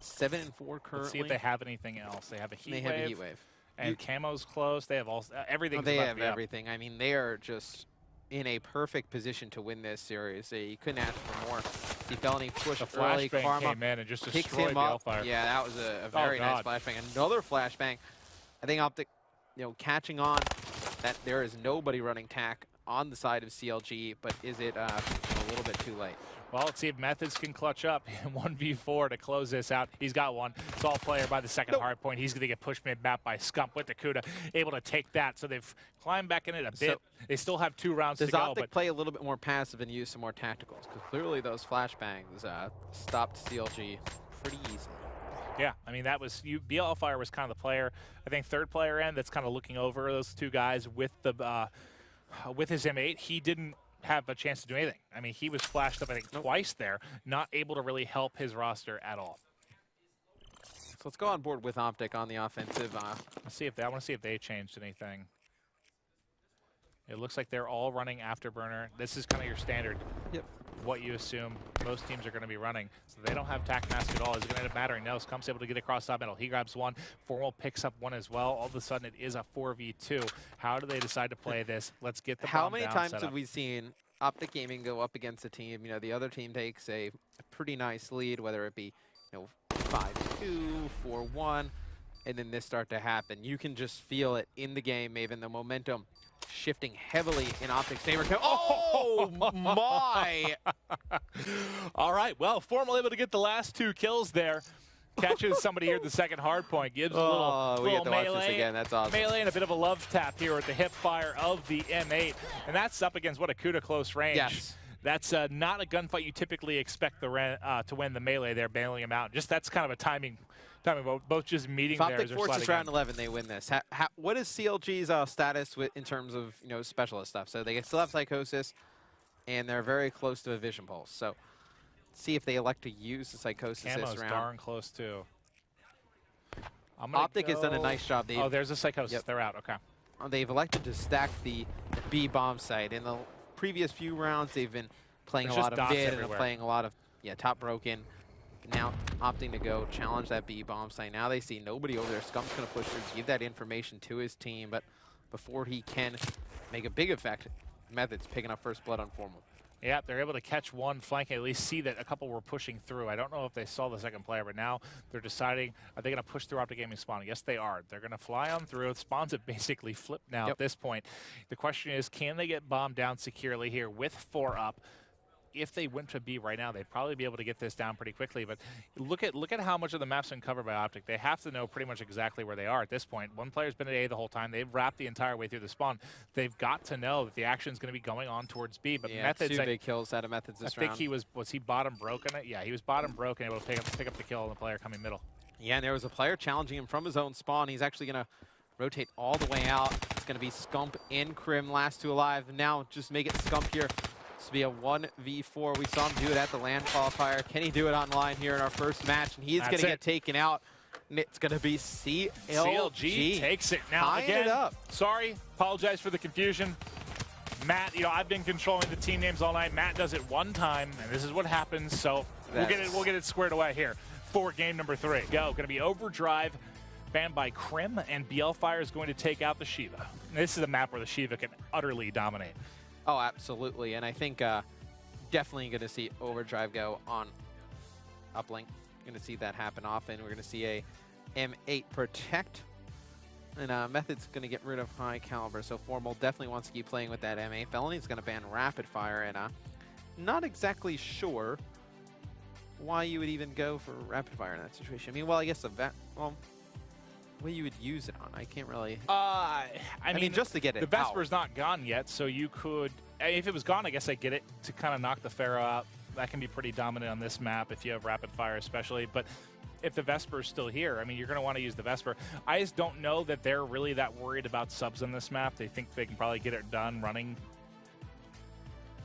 7-4 currently. Let's see if they have anything else. They have a Heat Wave. They have a Heat Wave. And Camo's close. They have all everything. They have everything. I mean, they are just in a perfect position to win this series. They couldn't ask for more. See Felony push early. Karma came in and just destroyed Blfire. Yeah, that was a very nice flashbang. Another flashbang. I think Optic, you know, catching on that there is nobody running tack on the side of CLG, but is it a little bit too late? Well, let's see if Methodz can clutch up 1v4 to close this out. He's got one. Saw player by the second hard point. He's going to get pushed mid-map by Scump with the CUDA, able to take that. So they've climbed back in it a bit. They still have 2 rounds to go. Does Optic play a little bit more passive and use some more tacticals? Because clearly those flashbangs stopped CLG pretty easily. Yeah, I mean, that was Blfire was kind of the player. I think third player end that's kind of looking over those 2 guys with the with his M8. He didn't have a chance to do anything. I mean, he was flashed up, I think, twice there, not able to really help his roster at all. So let's go on board with Optic on the offensive. Let's see if I want to see if they changed anything. It looks like they're all running Afterburner. This is kind of your standard. Yep. What you assume most teams are going to be running. So they don't have tac mask at all. Is it going to end up mattering? No, Scump's able to get across top middle. He grabs one. Formal picks up one as well. All of a sudden, it is a 4v2. How do they decide to play this? Let's get the bomb down. How many times have we seen Optic Gaming go up against a team? You know, the other team takes a pretty nice lead, whether it be, you know, 5-2, 4-1, and then this start to happen. You can just feel it in the game, Maven. The momentum shifting heavily in Optic's favor. Oh my! All right, well, Formal able to get the last 2 kills there. Catches somebody here at the second hard point. Gives a little we get to melee, watch this again. That's awesome. Melee and a bit of a love tap here at the hip fire of the M8. And that's up against what a CUDA close range. Yes. That's not a gunfight you typically expect to win the melee there, bailing him out. Just that's kind of a timing both just meeting there. Optic forces round 11, they win this. What is CLG's status in terms of, you know, specialist stuff? So they still have Psychosis, and they're very close to a Vision Pulse. So see if they elect to use the Psychosis Camo's this round. Darn close too. Optic has done a nice job. There's a Psychosis. Yep. They're out. Okay. They've elected to stack the B bomb site. In the previous few rounds, they've been playing a lot of mid and playing a lot of top broken. Now opting to go challenge that B bomb site. Now they see nobody over there. Scump's going to push through to give that information to his team, but before he can make a big effect, Methodz picking up first blood on Formal. Yeah, they're able to catch one flank and at least see that a couple were pushing through. I don't know if they saw the second player, but now they're deciding, are they going to push through Optic Gaming spawn? Yes, they are. They're going to fly on through. Spawns have basically flipped now at this point. The question is, can they get bombed down securely here with 4 up? If they went to B right now, they'd probably be able to get this down pretty quickly. But look at how much of the map's been covered by Optic. They have to know pretty much exactly where they are at this point. One player's been at A the whole time. They've wrapped the entire way through the spawn. They've got to know that the action's going to be going on towards B. But yeah, Methodz, 2 big kills out of Methodz this round. I think he was he bottom broken it? Yeah, he was bottom broken, able to pick up the kill on the player coming middle. Yeah, and there was a player challenging him from his own spawn. He's actually going to rotate all the way out. It's going to be Scump and Crim, last 2 alive. Now just make it Scump here. This will be a 1v4. We saw him do it at the LAN qualifier. Can he do it online here in our first match? And he's going to get taken out. And it's going to be CLG. Takes it now. Again, sorry, apologize for the confusion. Matt, you know, I've been controlling the team names all night. Matt does it one time, and this is what happens. So we'll get it squared away here for game number 3. Going to be Overdrive, banned by Crim, and Blfire is going to take out the Shiva. This is a map where the Shiva can utterly dominate. Oh, absolutely. And I think definitely going to see Overdrive go on uplink. Going to see that happen often. We're going to see a M8 protect. And Methodz going to get rid of high caliber. So Formal definitely wants to keep playing with that M8. Felony's going to ban rapid fire. And not exactly sure why you would even go for rapid fire in that situation. I mean, well, I guess well, what you would use it on, I can't really. I mean, just to get it the Vesper's not gone yet, so you could, if it was gone, I guess I get it to kind of knock the Pharaoh out. That can be pretty dominant on this map if you have rapid fire especially, but if the Vesper is still here, I mean, you're going to want to use the Vesper. I just don't know that they're really that worried about subs on this map. They think they can probably get it done running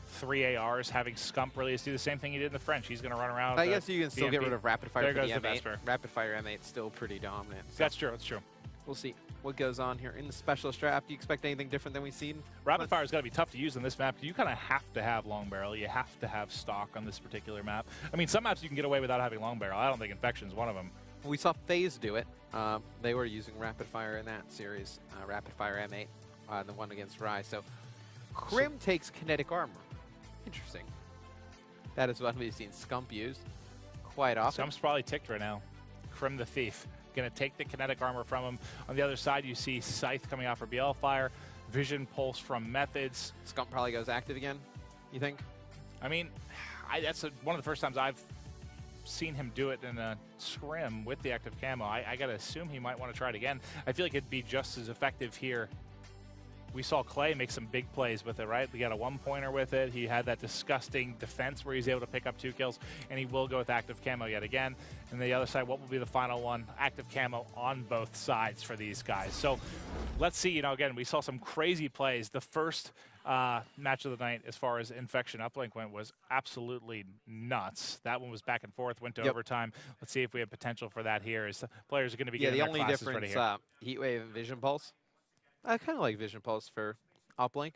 3 ARs, having Scump really do the same thing he did in the French. He's going to run around. I guess you can still get rid of rapid fire for the M8. Vesper. Rapid fire M8 is still pretty dominant. So that's true. That's true. We'll see what goes on here in the specialist draft. Do you expect anything different than we've seen? Rapid fire is going to be tough to use on this map. You kind of have to have long barrel. You have to have stock on this particular map. I mean, some maps you can get away without having long barrel. I don't think Infection is one of them. We saw FaZe do it. They were using rapid fire in that series, rapid fire M8, the one against Rise. So Crim takes kinetic armor. Interesting. That is one we've seen Scump use quite often. Scump's probably ticked right now. Crim the Thief. Going to take the kinetic armor from him. On the other side, you see Scythe coming out for Blfire. Vision Pulse from Methodz. Scump probably goes active again, you think? I mean, that's one of the first times I've seen him do it in a scrim with the active camo. I got to assume he might want to try it again. I feel like it'd be just as effective here. We saw Clay make some big plays with it, right? We got a one-pointer with it. He had that disgusting defense where he's able to pick up 2 kills, and he will go with active camo yet again. And the other side, what will be the final one? Active camo on both sides for these guys. So let's see. You know, again, we saw some crazy plays. The first match of the night, as far as Infection uplink went, was absolutely nuts. That one was back and forth, went to overtime. Let's see if we have potential for that here. As the players are going to be getting their classes ready here. The only difference, Heatwave and Vision Pulse. I kind of like Vision Pulse for uplink.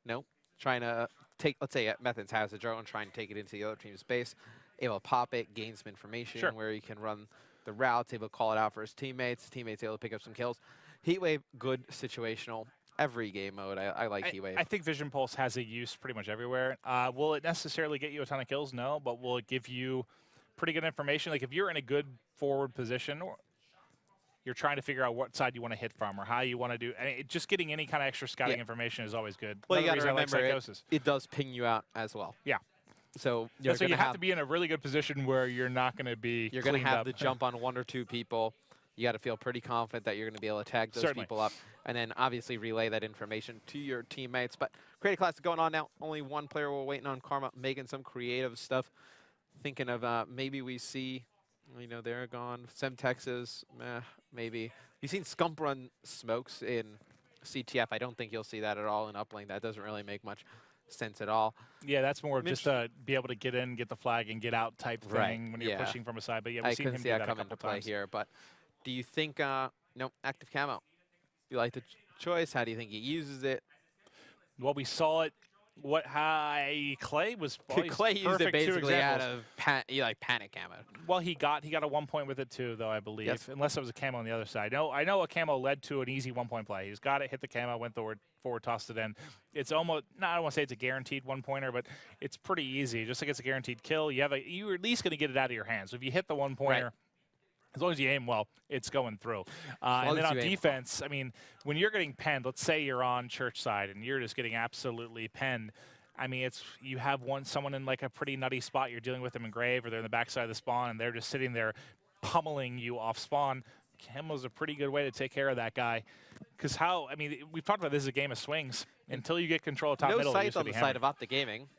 No, trying to take, let's say Methodz has a drone, trying to take it into the other team's base, able to pop it, gain some information where he can run the routes, able to call it out for his teammates. Teammates able to pick up some kills. Heatwave, good situational. Every game mode, I like Heatwave. I think Vision Pulse has a use pretty much everywhere. Will it necessarily get you a ton of kills? No, but will it give you pretty good information? Like if you're in a good forward position, or you're trying to figure out what side you want to hit from or how you want to do. Just getting any kind of extra scouting information is always good. Well, you got to remember it does ping you out as well. Yeah. So you have to be in a really good position where you're not going to be. You're going to have the jump on 1 or 2 people. You got to feel pretty confident that you're going to be able to tag those people up, and then obviously relay that information to your teammates. But Creative Classic going on now. Only 1 player we're waiting on. Karma making some creative stuff. Thinking of maybe we see. You know, they're gone. Sem Texas, maybe. You've seen Scump run smokes in CTF. I don't think you'll see that at all in uplink. That doesn't really make much sense at all. Yeah, that's more of just be able to get in, get the flag, and get out type thing when you're pushing from a side. But yeah, we've seen him do that a couple times here. But do you think, no, active camo? You like the choice? How do you think he uses it? Well, we saw it. Clay was Clay used it basically out of panic camo. Well, he got a 1 point with it too, though, I believe, unless it was a camo on the other side. No, I know a camo led to an easy 1 point play. He's got it, hit the camo, went forward, tossed it in. It's almost, I don't want to say it's a guaranteed 1 pointer, but it's pretty easy. Just like it's a guaranteed kill, you're at least going to get it out of your hands. So if you hit the 1 pointer. As long as you aim well, it's going through. And then on defense, I mean, when you're getting penned, let's say you're on church side and you're just getting absolutely penned. I mean, you have someone in like a pretty nutty spot. You're dealing with them in grave, or they're in the backside of the spawn, and they're just sitting there pummeling you off spawn. Camo's a pretty good way to take care of that guy. Because we've talked about this is a game of swings. Until you get control of top middle, no Scythe on the side of Optic Gaming.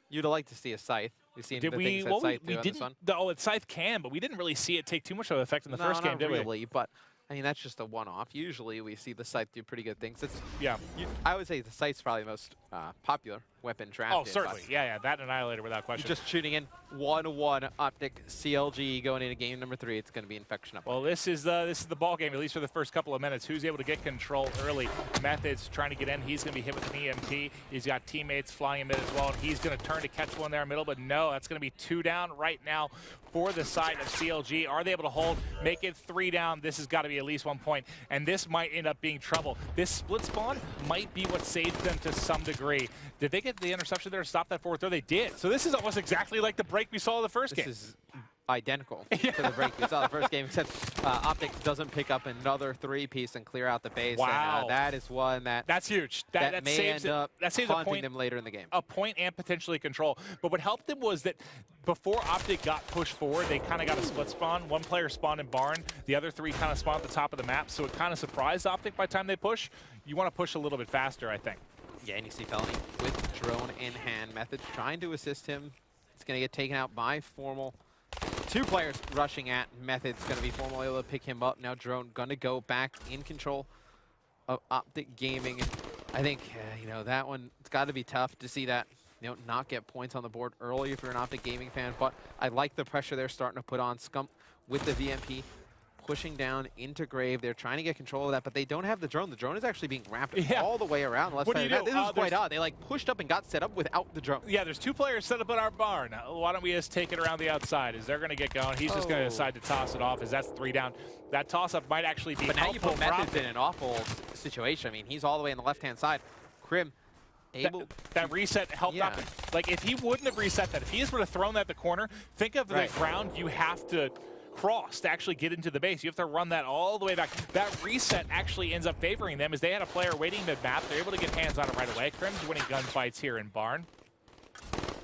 You'd like to see a Scythe. We've seen Scythe do on this one. Scythe can, but we didn't really see it take too much of an effect in the first game, did we? Not really, but I mean, that's just a one-off. Usually we see the Scythe do pretty good things. Yeah. I would say the Scythe's probably the most popular weapon drafted. Oh, certainly. Yeah, that Annihilator without question. Just shooting in 1-1 Optic CLG going into game number 3. It's going to be Infection up. Well, this is the ball game, at least for the first couple of minutes. Who's able to get control early? Methodz trying to get in. He's going to be hit with an EMP. He's got teammates flying him in as well. He's going to turn to catch one there in the middle, but no, that's going to be 2 down right now for the side of CLG. Are they able to hold, make it 3 down? This has got to be at least 1 point, and this might end up being trouble. This split spawn might be what saved them to some degree. Did they get the interception there to stop that forward throw? They did. So this is almost exactly like the break we saw in the first game. This is identical to the break we saw the first game, except Optic doesn't pick up another 3-piece and clear out the base. Wow. And, that is one that's huge. That may saves end up saves haunting them later in the game. A point and potentially control. But what helped them was that before Optic got pushed forward, they kind of got a split spawn. One player spawned in barn. The other three kind of spawned at the top of the map. So it kind of surprised Optic by the time they push. You want to push a little bit faster, I think. Yeah, and you see Felony with drone in hand. Methodz trying to assist him. It's going to get taken out by Formal. Two players rushing at Methodz. Going to be Formal able to pick him up. Now drone going to go back in control of Optic Gaming. And I think, you know, that one, it's got to be tough to see that, you know, not get points on the board early if you're an Optic Gaming fan. But I like the pressure they're starting to put on. Scump with the VMP. Pushing down into Grave. They're trying to get control of that, but they don't have the drone. The drone is actually being wrapped all the way around the left side. This is quite odd. They like pushed up and got set up without the drone. Yeah, there's two players set up in our barn. Why don't we just take it around the outside? As they're going to get going, he's just going to decide to toss it off as that's 3 down. That toss-up might actually be helpful. But now you put Methodz in an awful situation. I mean, he's all the way on the left-hand side. Crim able that reset helped up. Like, if he wouldn't have reset that, if he just would have thrown that at the corner, think of the ground you have to cross to actually get into the base. You have to run that all the way back. That reset actually ends up favoring them as they had a player waiting mid-map. They're able to get hands on it right away. Crim's winning gunfights here in Barn.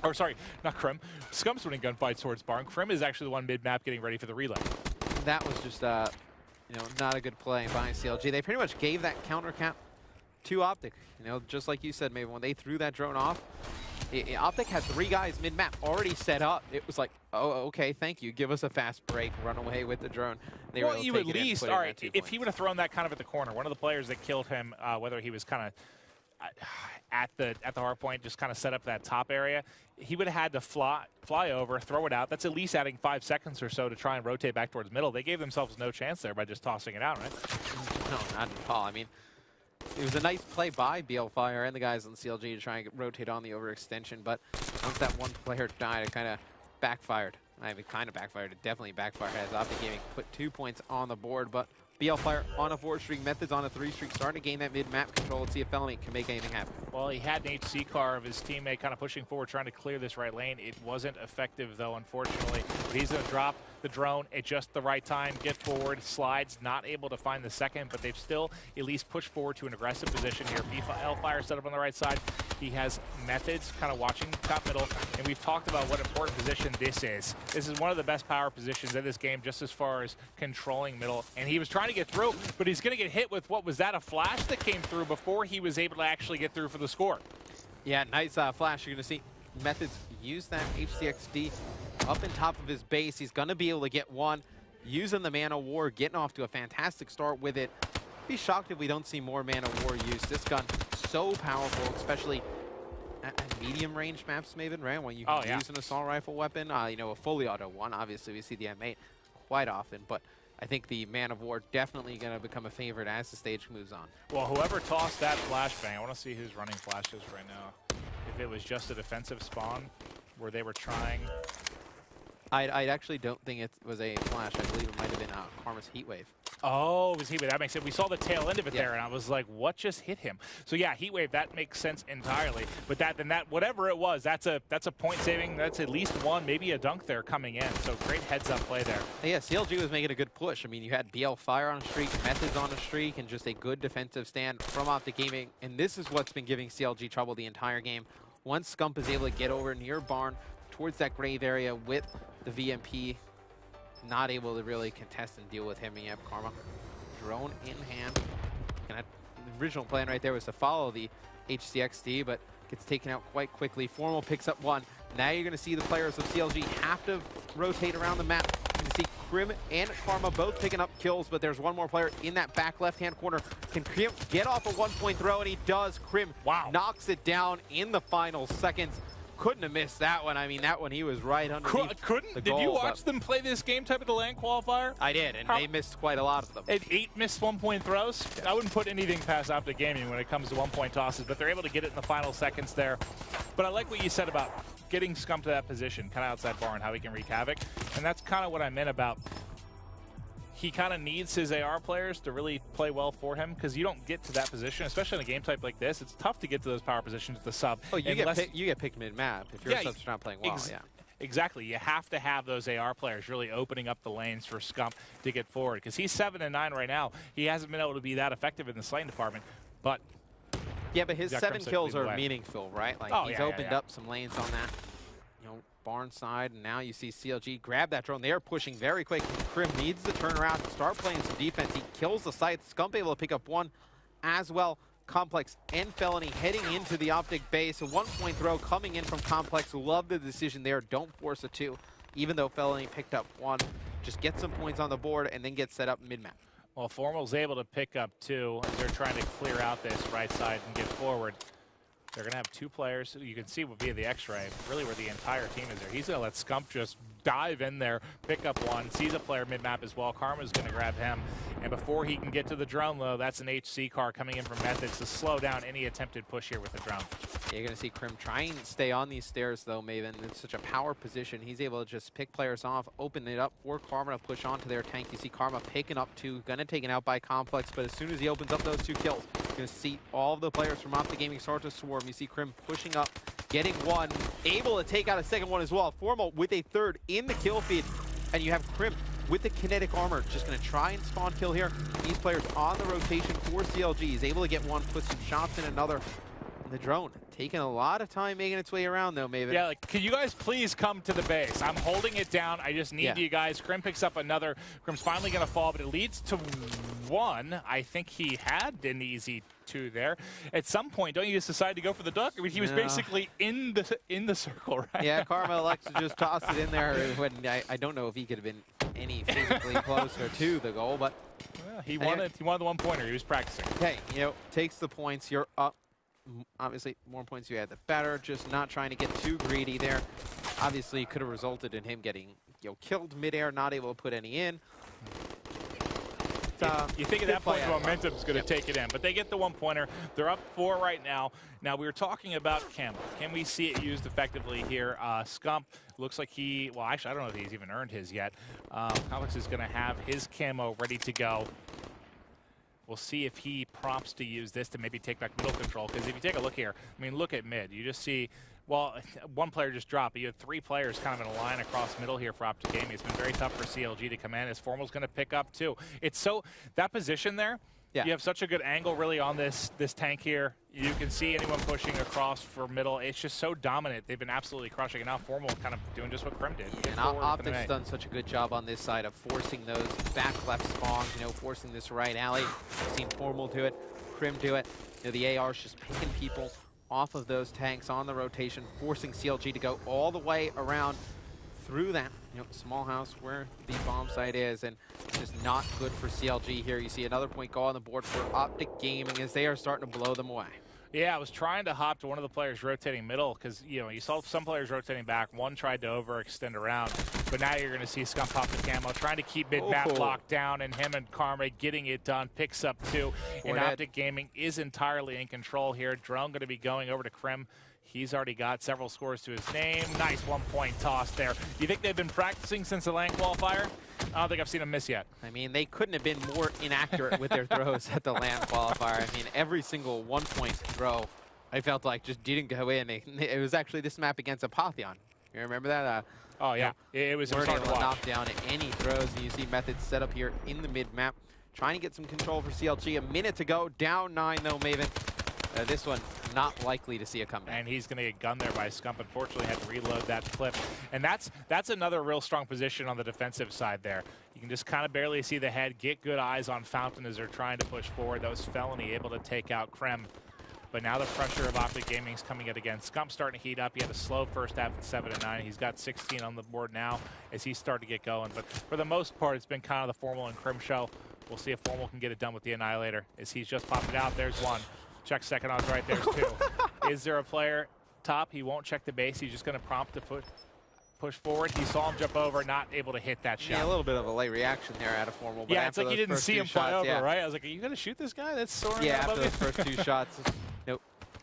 Or sorry, not Crim. Scump's winning gunfights towards Barn. Crim is actually the one mid-map getting ready for the relay. That was just, you know, not a good play by CLG. They pretty much gave that counter cap to Optic. You know, just like you said, maybe when they threw that drone off, Optic had 3 guys mid-map already set up. It was like, oh, okay, thank you. Give us a fast break. Run away with the drone. They well, you at least, all right, if he would have thrown that kind of at the corner, one of the players that killed him, whether he was kind of at the hard point, just kind of set up that top area, he would have had to fly over, throw it out. That's at least adding 5 seconds or so to try and rotate back towards middle. They gave themselves no chance there by just tossing it out, right? No, not at all. I mean, it was a nice play by Blfire and the guys on CLG to try and rotate on the overextension, but once that one player died, it kind of backfired. I mean, kind of backfired. It definitely backfired as Optic Gaming put 2 points on the board, but Blfire on a 4 streak, Methodz on a 3 streak, starting to gain that mid-map control. Let's see if Felony can make anything happen. Well, he had an HC car of his teammate kind of pushing forward, trying to clear this right lane. It wasn't effective, though, unfortunately. But he's going to drop the drone at just the right time, get forward, slides, not able to find the second, but they've still at least pushed forward to an aggressive position here. Blfire set up on the right side. He has Methodz kind of watching top middle, and we've talked about what important position this is. This is one of the best power positions in this game, just as far as controlling middle. And he was trying to get through, but he's going to get hit with, what was that, a flash that came through before he was able to actually get through for the score. Yeah, nice flash. You're going to see Methodz use that HCXD up in top of his base. He's going to be able to get one, using the Man of War, getting off to a fantastic start with it. Be shocked if we don't see more Man of War use. This gun so powerful, especially at medium range maps, Maven, right? When you can use an assault rifle weapon, you know, a fully auto one. Obviously, we see the M8 quite often, but I think the Man of War definitely going to become a favorite as the stage moves on. Well, whoever tossed that flashbang, I want to see who's running flashes right now. If it was just a defensive spawn where they were trying. I actually don't think it was a flash. I believe it might have been Karma's Heatwave. Oh, it was Heatwave. That makes sense. We saw the tail end of it there, and I was like, what just hit him? So yeah, Heatwave, that makes sense entirely. But that whatever it was, that's a point saving. That's at least one, maybe a dunk there coming in. So great heads up play there. Yeah, CLG was making a good push. I mean, you had Blfire on a streak, Methodz on a streak, and just a good defensive stand from Optic Gaming. And this is what's been giving CLG trouble the entire game. Once Scump is able to get over near Barn towards that grave area with the VMP, not able to really contest and deal with him. And you have Karma drone in hand. And the original plan right there was to follow the HCXD, but gets taken out quite quickly. Formal picks up one. Now you're going to see the players of CLG have to rotate around the map. You can see Crim and Karma both picking up kills, but there's one more player in that back left-hand corner. Can Crim get off a one-point throw? And he does. Crim knocks it down in the final seconds. Couldn't have missed that one. I mean, that one, he was right underneath the goal. Did you watch them play this game type of the LAN qualifier? I did, and they missed quite a lot of them. 8 missed one-point throws. Yes. I wouldn't put anything past Optic Gaming when it comes to one-point tosses, but they're able to get it in the final seconds there. But I like what you said about getting Scump to that position, kind of outside Barn, how he can wreak havoc. And that's kind of what I meant about he kind of needs his AR players to really play well for him, because you don't get to that position, especially in a game type like this. It's tough to get to those power positions with the sub. Oh, you get picked mid-map if your sub's not playing well, Exactly. You have to have those AR players really opening up the lanes for Scump to get forward, because he's 7-9 right now. He hasn't been able to be that effective in the slaying department, but yeah, but his 7 kills are meaningful, right? Like he's opened up some lanes on that, you know, barn side, and now you see CLG grab that drone. They are pushing very quick. Crim needs to turn around, start playing some defense. He kills the site. Scump able to pick up one as well. Complex and Felony heading into the Optic base. A 1-point throw coming in from Complex. Love the decision there. Don't force a 2. Even though Felony picked up 1, just get some points on the board and then get set up mid-map. Well, Formal's able to pick up 2 as they're trying to clear out this right side and get forward. They're going to have 2 players. You can see via the X-ray really where the entire team is there. He's going to let Scump just dive in there, pick up 1, sees a player mid-map as well. Karma's going to grab him. And before he can get to the drone, though, that's an HC car coming in from Methodz to slow down any attempted push here with the drone. Yeah, you're going to see Crim trying to stay on these stairs, though, Maven. It's such a power position. He's able to just pick players off, open it up for Karma to push onto their tank. You see Karma picking up 2, going to take it out by Complex, but as soon as he opens up those 2 kills, you're going to see all of the players from Optic Gaming start to swarm. You see Crim pushing up, getting 1, able to take out a second one as well. Formal with a 3rd in the kill feed, and you have Crim with the kinetic armor, just going to try and spawn kill here. These players on the rotation for CLG. He's able to get 1, put some shots in another. The drone taking a lot of time making its way around, though, Maven. Yeah, like, can you guys please come to the base? I'm holding it down. I just need you guys. Crim picks up another. Crim's finally going to fall, but it leads to 1. I think he had an easy 2 there. At some point, don't you just decide to go for the duck? I mean, he was basically in the circle, right? Yeah, Karma elects to just toss it in there when I don't know if he could have been any physically closer to the goal, but he wanted the 1-pointer. He was practicing. Okay, you know, takes the points. You're up. Obviously, more points you had, the better. Just not trying to get too greedy there. Obviously, could have resulted in him getting, you know, killed midair, not able to put any in. You think at that point momentum's going to take it in, but they get the 1-pointer. They're up 4 right now. Now, we were talking about camo. Can we see it used effectively here? Scump looks like well, actually, I don't know if he's even earned his yet. Alex is going to have his camo ready to go. We'll see if he prompts to use this to maybe take back middle control, because if you take a look here, I mean, look at mid. You just see, well, 1 player just dropped, but you have 3 players kind of in a line across middle here for Optic Gaming. It's been very tough for CLG to come in, as Formal's going to pick up, too. It's so, that position there, you have such a good angle really on this tank here. You can see anyone pushing across for middle. It's just so dominant. They've been absolutely crushing it. Now Formal kind of doing just what Crim did. Yeah, and Optic's done such a good job on this side of forcing those back left spawns, you know, forcing this right alley. We've seen Formal do it, Crim do it. You know, the AR's just picking people off of those tanks on the rotation, forcing CLG to go all the way around through that, you know, small house where the bomb site is, and it's just not good for CLG here. You see another point go on the board for Optic Gaming as they are starting to blow them away. Yeah, I was trying to hop to one of the players rotating middle because, you know, you saw some players rotating back. One tried to overextend around, but now you're going to see Scump pop the camo, trying to keep mid-map locked down, and him and Karma getting it done, picks up 2. And Optic Gaming is entirely in control here. Drone going to be going over to Crim. He's already got several scores to his name. Nice 1-point toss there. You think they've been practicing since the LAN qualifier? I don't think I've seen them miss yet. I mean, they couldn't have been more inaccurate with their throws at the LAN qualifier. I mean, every single 1-point throw, I felt like just didn't go in. It was actually this map against Apotheon. You remember that? Oh, yeah. It was hard to knock down any throws. And you see Methodz set up here in the mid-map, trying to get some control for CLG. A minute to go. Down 9, though, Maven. This one, not likely to see a comeback. And he's going to get gunned there by Scump. Unfortunately, had to reload that clip. And that's another real strong position on the defensive side there. You can just kind of barely see the head, get good eyes on Fountain as they're trying to push forward. That was Felony able to take out Crim. But now the pressure of Optic Gaming is coming in again. Scump starting to heat up. He had a slow first half at 7-9. He's got 16 on the board now as he's starting to get going. But for the most part, it's been kind of the Formal and Crim show. We'll see if Formal can get it done with the Annihilator as he's just popped it out. There's 1. Check second odds right, there's 2. Is there a player top? He won't check the base. He's just going to prompt to push forward. He saw him jump over, not able to hit that shot. Yeah, a little bit of a late reaction there out of Formal. But yeah, it's like you didn't see him fly over, right? I was like, are you going to shoot this guy? That's soaring after those first 2 shots, nope.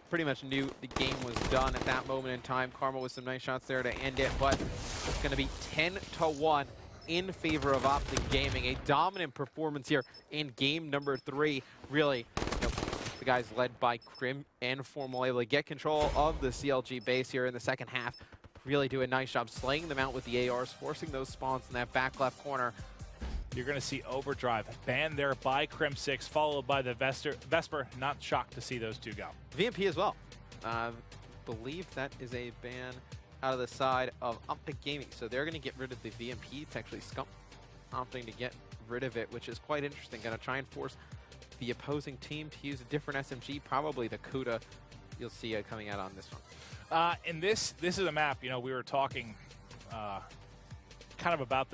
Pretty much knew the game was done at that moment in time. Karma with some nice shots there to end it, but it's going to be 10-1 in favor of Optic Gaming. A dominant performance here in game number 3. Really, you know, the guys led by Crim and Formal able to get control of the CLG base here in the second half. really do a nice job slaying them out with the ARs, forcing those spawns in that back left corner. You're going to see Overdrive banned there by Crimsix, followed by the Vesper. Not shocked to see those two go. VMP as well. Believe that is a ban out of the side of Optic Gaming. So they're going to get rid of the VMP. It's actually Scump opting to get rid of it, which is quite interesting. Going to try and force the opposing team to use a different SMG, probably the Kuda. You'll see it coming out on this one. And this is a map, you know, we were talking kind of about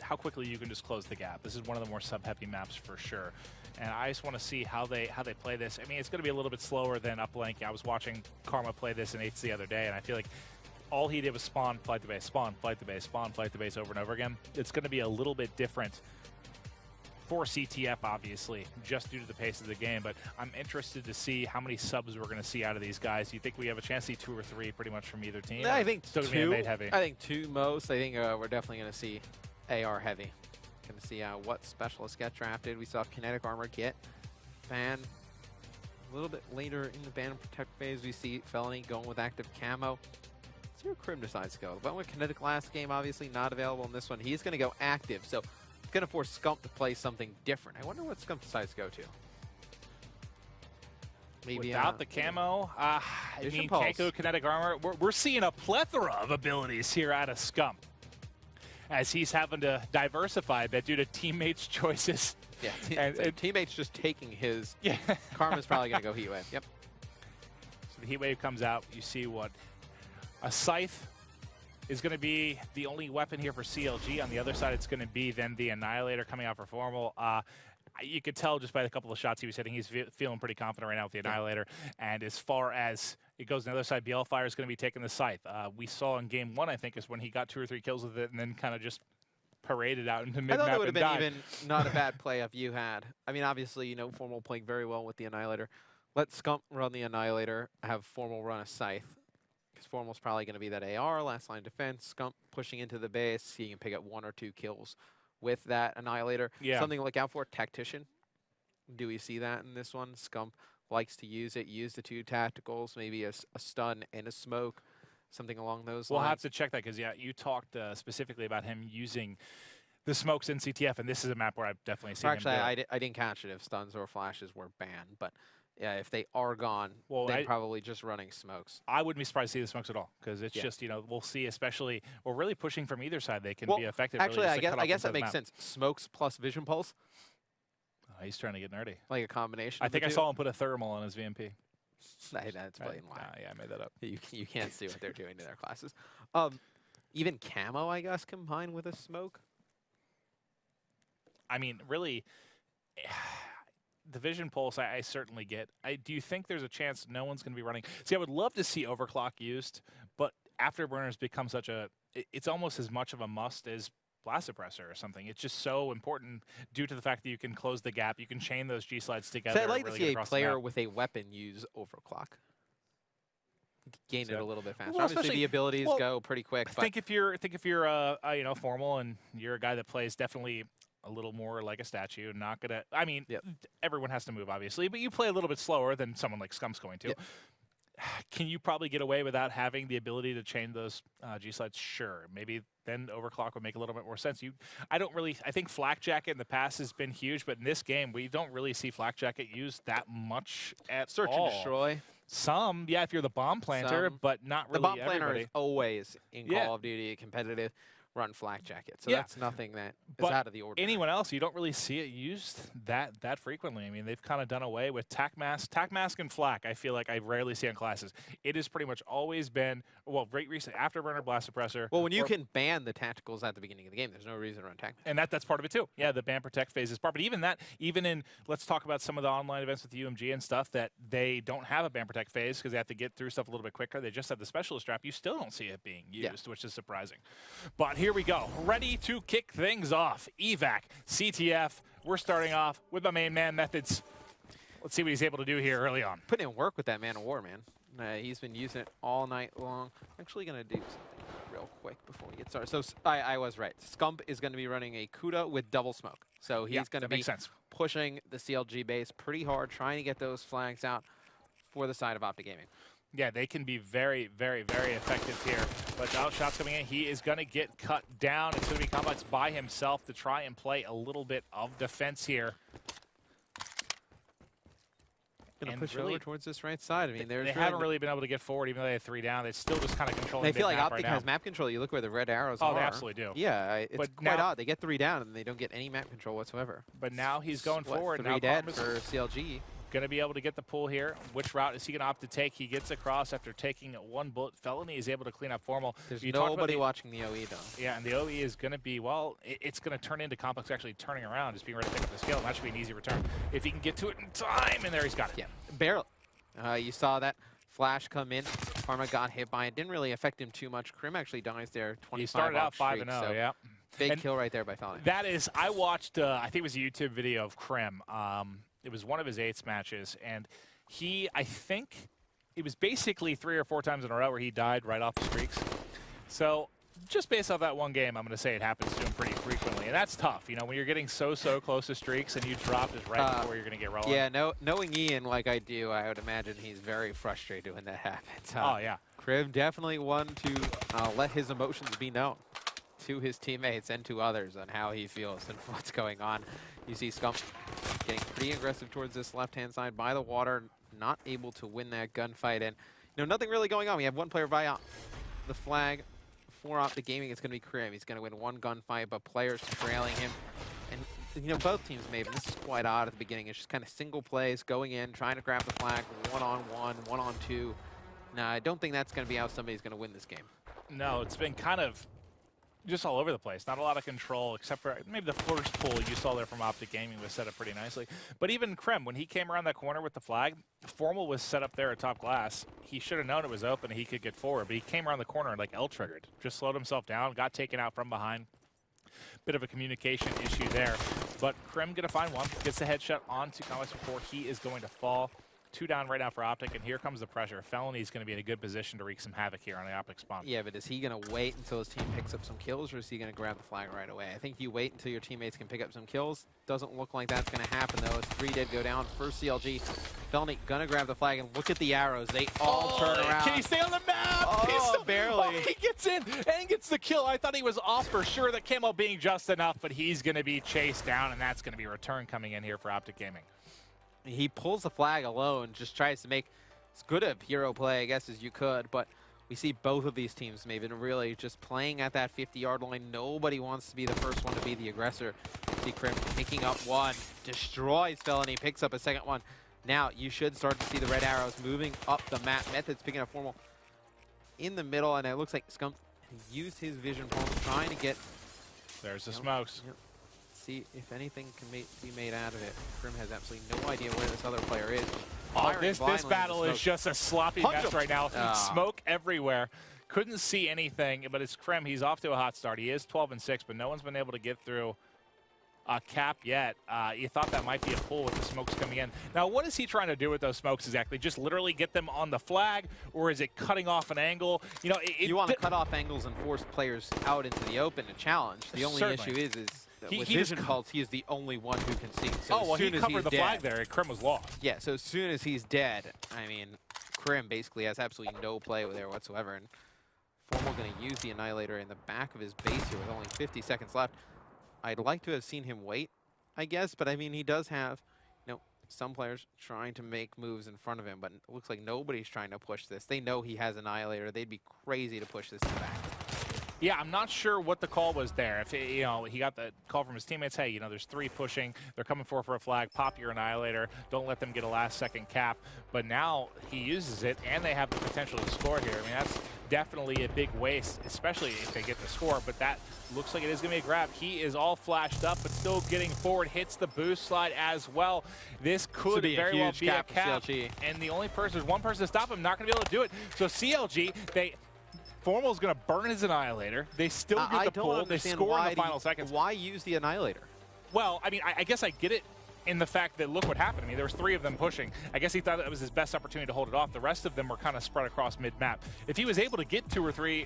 how quickly you can just close the gap. This is one of the more sub-heavy maps for sure. And I just want to see how they play this. I mean, it's going to be a little bit slower than Uplink. I was watching Karma play this in 8s the other day, and I feel like all he did was spawn, flight the base, spawn, flight the base, spawn, flight the base over and over again. It's going to be a little bit different for CTF, obviously, just due to the pace of the game. But I'm interested to see how many subs we're going to see out of these guys. Do you think we have a chance to see 2 or 3 pretty much from either team? I think still 2. Made heavy. I think 2 most. I think we're definitely going to see AR heavy. Going to see what specialists get drafted. We saw Kinetic Armor get banned. A little bit later in the ban and protect phase, we see Felony going with active camo. Let's see where Crim decides to go. Went with Kinetic last game, obviously not available in this one. He's going to go active, so it's going to force Scump to play something different. I wonder what Scump decides to go to. Maybe without the camo, I mean, Pulse. can't go Kinetic Armor. We're seeing a plethora of abilities here out of Scump, as he's having to diversify a bit due to teammates' choices. Yeah, and teammates just taking his. Yeah. Karma's probably going to go Heat Wave. Yep. So the Heat Wave comes out. You see what a Scythe is going to be the only weapon here for CLG. On the other side, it's going to be then the Annihilator coming out for Formal. You could tell just by the couple of shots he was hitting, he's feeling pretty confident right now with the Annihilator. And as far as it goes on the other side, Blfire is going to be taking the Scythe. We saw in game 1, I think, is when he got 2 or 3 kills with it and then kind of just paraded out into mid-map. I thought it would have been died. even not a bad play if you had. I mean, obviously, you know, Formal playing very well with the Annihilator. Let Scump run the Annihilator, have Formal run a Scythe. Because Formal's probably going to be that AR, last line defense. Scump pushing into the base. He can pick up 1 or 2 kills with that Annihilator. Yeah. Something to look out for, Tactician. Do we see that in this one? Scump likes to use it. Use the 2 tacticals, maybe a stun and a smoke. Something along those lines. We'll have to check that because, yeah, you talked specifically about him using the smokes in CTF, and this is a map where I've definitely seen him do it. I didn't catch it if stuns or flashes were banned, but yeah, if they are gone, well, then probably just running smokes. I wouldn't be surprised to see the smokes at all because it's just, you know, we'll see, especially, we're really pushing from either side. They can be effective. Actually, really I guess that makes sense. Smokes plus Vision Pulse. Oh, he's trying to get nerdy. Like a combination. I think I saw him put a thermal on his VMP. That's blatant lie. Yeah, I made that up. You can't see what they're doing to their classes. Even camo, I guess, combined with a smoke. I mean, really, the Vision Pulse, I certainly get. Do you think there's a chance no one's going to be running? See, I would love to see Overclock used, but Afterburners become such a. It's almost as much of a must as Blast Suppressor or something. It's just so important due to the fact that you can close the gap, you can chain those G slides together. So I'd like really to see a player with a weapon use Overclock. Gain it a little bit faster. Well, obviously, the abilities go pretty quick. I think if you're you know, Formal and you're a guy that plays definitely a little more like a statue, not gonna. I mean, everyone has to move obviously, but you play a little bit slower than someone like Scump's going to. Can you probably get away without having the ability to chain those G slides? Sure, maybe then Overclock would make a little bit more sense. I think Flak Jacket in the past has been huge, but in this game we don't really see Flak Jacket used that much at Search all. and Destroy. Some, yeah, if you're the bomb planter, but not really the bomb everybody. planter is always in Call of Duty competitive. Run Flak Jacket, so that's nothing that is out of the ordinary. Anyone else, you don't really see it used that frequently. I mean, they've kind of done away with Tac Mask and Flak. I feel like I rarely see on classes. It has pretty much always been, well, right recently, Afterburner, Blast Suppressor. Well, when you can ban the tacticals at the beginning of the game, there's no reason to run Tac Mask. And that's part of it too. Yeah, the ban protect phase is part. But even in, let's talk about some of the online events with UMG and stuff that they don't have a ban protect phase because they have to get through stuff a little bit quicker. They just have the specialist trap. You still don't see it being used, which is surprising. But here we go. Ready to kick things off. Evac, CTF. We're starting off with my main man, Methodz. Let's see what he's able to do here early on. Putting in work with that Man of War, man. He's been using it all night long. I'm actually going to do something real quick before we get started. So I was right. Scump is going to be running a Kuda with double smoke. So he's going to be pushing the CLG base pretty hard, trying to get those flags out for the side of Optic Gaming. Yeah, they can be very, very, very effective here. But now shots coming in. He is going to get cut down. It's going to be Complex by himself to try and play a little bit of defense here. Going to push really over towards this right side. I mean, they haven't really been able to get forward, even though they had 3 down. They're still just kind of controlling. They feel like Optic has map control. You look where the red arrows are. Oh, they absolutely do. Yeah, it's quite odd. They get 3 down and they don't get any map control whatsoever. But now he's going forward. 3 dead for CLG. Going to be able to get the pull here. Which route is he going to opt to take? He gets across after taking 1 bullet. Felony is able to clean up Formal. There's nobody watching the OE, though. Yeah, and the OE is going to be, well, it's going to turn into Complex actually turning around, just being ready to pick up the skill. And that should be an easy return. If he can get to it in time, and there he's got it. Yeah, barely. You saw that flash come in. Karma got hit by it. Didn't really affect him too much. Crim actually dies there. 25 he started out 5-0, so yeah. Big kill right there by Felony. That is, I watched, I think it was a YouTube video of Crim. It was one of his 8s matches, and I think it was basically 3 or 4 times in a row where he died right off the streaks. So just based off that one game, I'm going to say it happens to him pretty frequently, and that's tough. You know, when you're getting so close to streaks and you drop just right before you're going to get rolling. Yeah, knowing Ian like I do, I would imagine he's very frustrated when that happens. Oh, yeah. Crim definitely one to let his emotions be known to his teammates and to others on how he feels and what's going on. You see Scump getting pretty aggressive towards this left-hand side by the water, not able to win that gunfight. And, nothing really going on. We have 1 player by the flag. For Optic Gaming, it's going to be Crim. He's going to win 1 gunfight, but players trailing him. And, both teams maybe. This is quite odd at the beginning. It's just kind of single plays, going in, trying to grab the flag, 1-on-1, 1-on-2. Now, I don't think that's going to be how somebody's going to win this game. No, it's been kind of just all over the place. Not a lot of control, except for maybe the first pull you saw there from Optic Gaming was set up pretty nicely. But even Crim, when he came around that corner with the flag, Formal was set up there at top glass. He should have known it was open and he could get forward, but he came around the corner and like L-triggered. Just slowed himself down, got taken out from behind. Bit of a communication issue there. But Crim gonna find one, gets the headshot onto Complex before he is going to fall. 2 down right now for Optic, and here comes the pressure. Felony is going to be in a good position to wreak some havoc here on the Optic spawn. Yeah, but is he going to wait until his team picks up some kills, or is he going to grab the flag right away? I think you wait until your teammates can pick up some kills. Doesn't look like that's going to happen, though, as 3 did go down for CLG. Felony going to grab the flag, and look at the arrows. They all turn around. Can he stay on the map? Oh, barely. Oh, he gets in and gets the kill. I thought he was off for sure. The camo being just enough, but he's going to be chased down, and that's going to be a return coming in here for Optic Gaming. He pulls the flag alone, just tries to make as good a hero play, I guess, as you could. But we see both of these teams maybe really just playing at that 50-yard line. Nobody wants to be the first one to be the aggressor. See Crim picking up 1, destroys Felony, picks up a second one. Now you should start to see the red arrows moving up the map. Methodz picking up Formal in the middle, and it looks like Scump used his vision point, trying to get... There's the smokes. Yep. See if anything can be made out of it. Crim has absolutely no idea where this other player is. Oh, this battle is just a sloppy mess right now. Smoke everywhere. Couldn't see anything, but it's Crim. He's off to a hot start. He is 12-6, but no one's been able to get through a cap yet. You thought that might be a pull with the smokes coming in. Now, what is he trying to do with those smokes exactly? Just literally get them on the flag, or is it cutting off an angle? You want to cut off angles and force players out into the open to challenge. The only issue is with vision pulse, he is the only one who can see. So he covered the flag there, and Crim was lost. Yeah, so as soon as he's dead, I mean, Crim basically has absolutely no play there whatsoever. And Formal going to use the Annihilator in the back of his base here with only 50 seconds left. I'd like to have seen him wait, I guess, but I mean, he does have, some players trying to make moves in front of him, but it looks like nobody's trying to push this. They know he has Annihilator. They'd be crazy to push this in the back. Yeah, I'm not sure what the call was there. If he got the call from his teammates, hey, there's 3 pushing, they're coming for a flag, pop your Annihilator, don't let them get a last-second cap. But now he uses it, and they have the potential to score here. I mean, that's definitely a big waste, especially if they get the score. But that looks like it is going to be a grab. He is all flashed up, but still getting forward, hits the boost slide as well. This could very well be a cap. And the only person, there's one person to stop him, not going to be able to do it. So CLG, Formal's going to burn his Annihilator. They still get the pull. They score in the final seconds. Why use the Annihilator? Well, I mean, I guess I get it in the fact that look what happened. I mean, there was 3 of them pushing. I guess he thought that was his best opportunity to hold it off. The rest of them were kind of spread across mid-map. If he was able to get 2 or 3,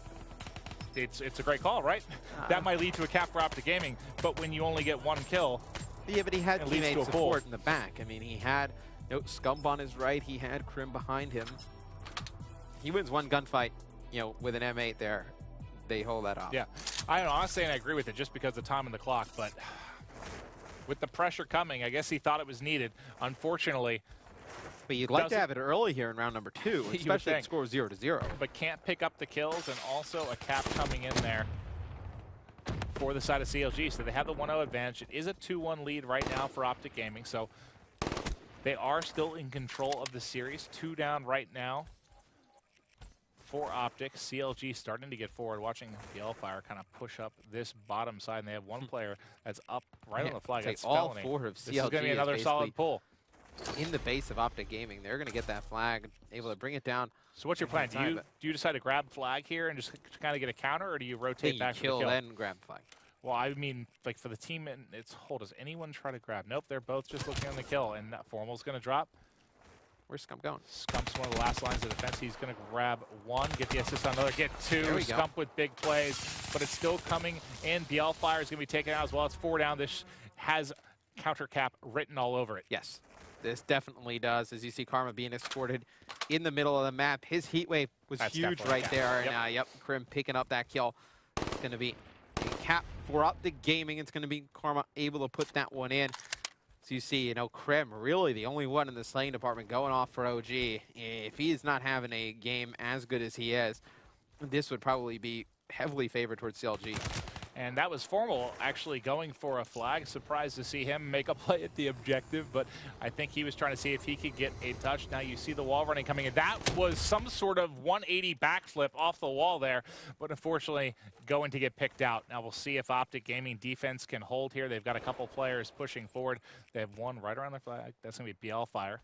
it's a great call, right? That might lead to a cap for Optic Gaming. But when you only get 1 kill, yeah, but he had teammate support in the back. I mean, he had Scump on his right. He had Crim behind him. he wins one gunfight, you know, with an M8 there, they hold that off. Yeah, I don't know, honestly, and I agree with it just because of the time on the clock, but with the pressure coming, I guess he thought it was needed. Unfortunately, but you'd like to have it early here in round number 2, especially if it scores 0-0. But can't pick up the kills, and also a cap coming in there for the side of CLG. So they have the 1-0 advantage. It is a 2-1 lead right now for Optic Gaming, so they are still in control of the series. 2 down right now for Optic. CLG starting to get forward, watching Blfire kind of push up this bottom side, and they have one player that's up right on the flag. That's all Felony. 4 of CLG. This is going to be another solid pull. In the base of Optic Gaming, they're going to get that flag, able to bring it down. So what's your plan? Do you decide to grab flag here and just kind of get a counter, or do you rotate back for the kill? Kill, then grab flag. Well, I mean, like for the team in its hold, does anyone try to grab? Nope, they're both just looking on the kill, and that Formal's going to drop. Where's Scump going? Scump's one of the last lines of defense. He's going to grab 1, get the assist on another, get 2. Scump with big plays, but it's still coming in. Blfire is going to be taken out as well. It's 4 down. This has counter cap written all over it. Yes. This definitely does, as you see Karma being escorted in the middle of the map. His heat wave was huge right there. Yep. And yep, Crim picking up that kill. It's going to be a cap for Optic Gaming. It's going to be Karma able to put that one in. So you see, you know, Crim really the only one in the slaying department going off for OG. If he is not having a game as good as he is, this would probably be heavily favored towards CLG. And that was Formal actually going for a flag. Surprised to see him make a play at the objective, but I think he was trying to see if he could get a touch. Now you see the wall running coming in. That was some sort of 180 backflip off the wall there, but unfortunately going to get picked out. Now we'll see if Optic Gaming defense can hold here. They've got a couple players pushing forward. They have one right around the flag. That's going to be Blfire.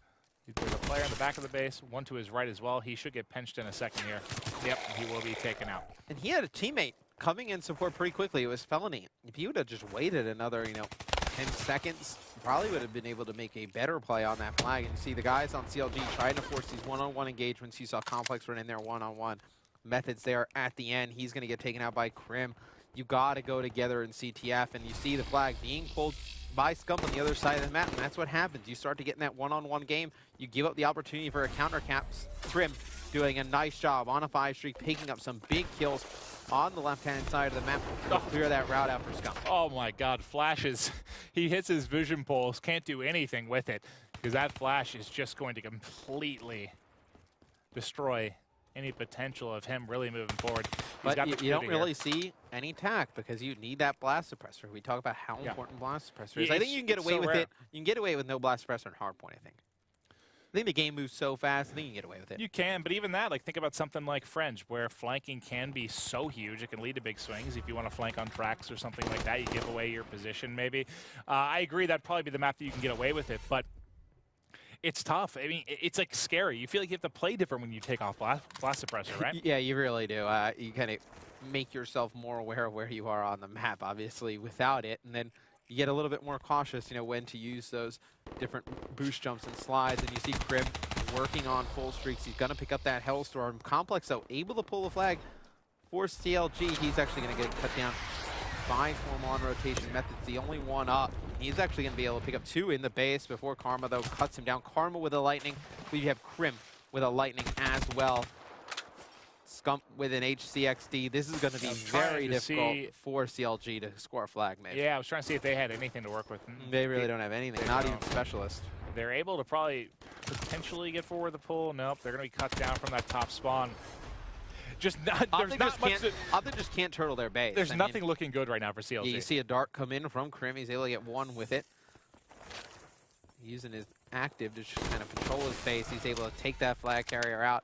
There's a player in the back of the base, one to his right as well. He should get pinched in a second here. Yep, he will be taken out. And he had a teammate coming in support pretty quickly. It was Felony. If he would have just waited another, 10 seconds, probably would have been able to make a better play on that flag. And you see the guys on CLG trying to force these one-on-one engagements. You saw Complex run in there one-on-one. Methodz there at the end. He's going to get taken out by Crim. You got to go together in CTF, and you see the flag being pulled by Scump on the other side of the map, and that's what happens. You start to get in that one-on-one game. You give up the opportunity for a counter cap. Crim doing a nice job on a 5 streak, picking up some big kills on the left-hand side of the map to clear that route out for Scump. Oh my God, flashes. He hits his vision poles, can't do anything with it, because that flash is just going to completely destroy any potential of him really moving forward. But you don't really see any tack because you need that blast suppressor. We talk about how important blast suppressor is. I think you can get away with it. You can get away with no blast suppressor in hardpoint, I think. I think the game moves so fast, I think you can get away with it. You can, but even that, like think about something like Fringe, where flanking can be so huge, it can lead to big swings. If you want to flank on tracks or something like that, you give away your position maybe. I agree that'd probably be the map that you can get away with it, but it's tough. I mean, it's like scary. You feel like you have to play different when you take off blast suppressor, right? Yeah, you really do. You kind of make yourself more aware of where you are on the map, obviously, without it. And then you get a little bit more cautious, when to use those different boost jumps and slides. And you see Crim working on full streaks. He's going to pick up that Hellstorm. Complex, though, able to pull the flag for CLG. He's actually going to get cut down by Formal on rotation. Methodz the only one up. He's actually going to be able to pick up 2 in the base before Karma, though, cuts him down. Karma with a lightning. We have Crim with a lightning as well. Scump with an HCXD. This is going to be very difficult for CLG to score a flag, maybe. Yeah, I was trying to see if they had anything to work with. They really don't have anything, not even specialist. They're able to probably potentially get forward the pull. Nope, they're going to be cut down from that top spawn. There's not much. Optic just can't turtle their base. There's nothing looking good right now for CLG. Yeah, you see a dart come in from Crim. He's able to get 1 with it. Using his active to just kind of control his base. He's able to take that flag carrier out,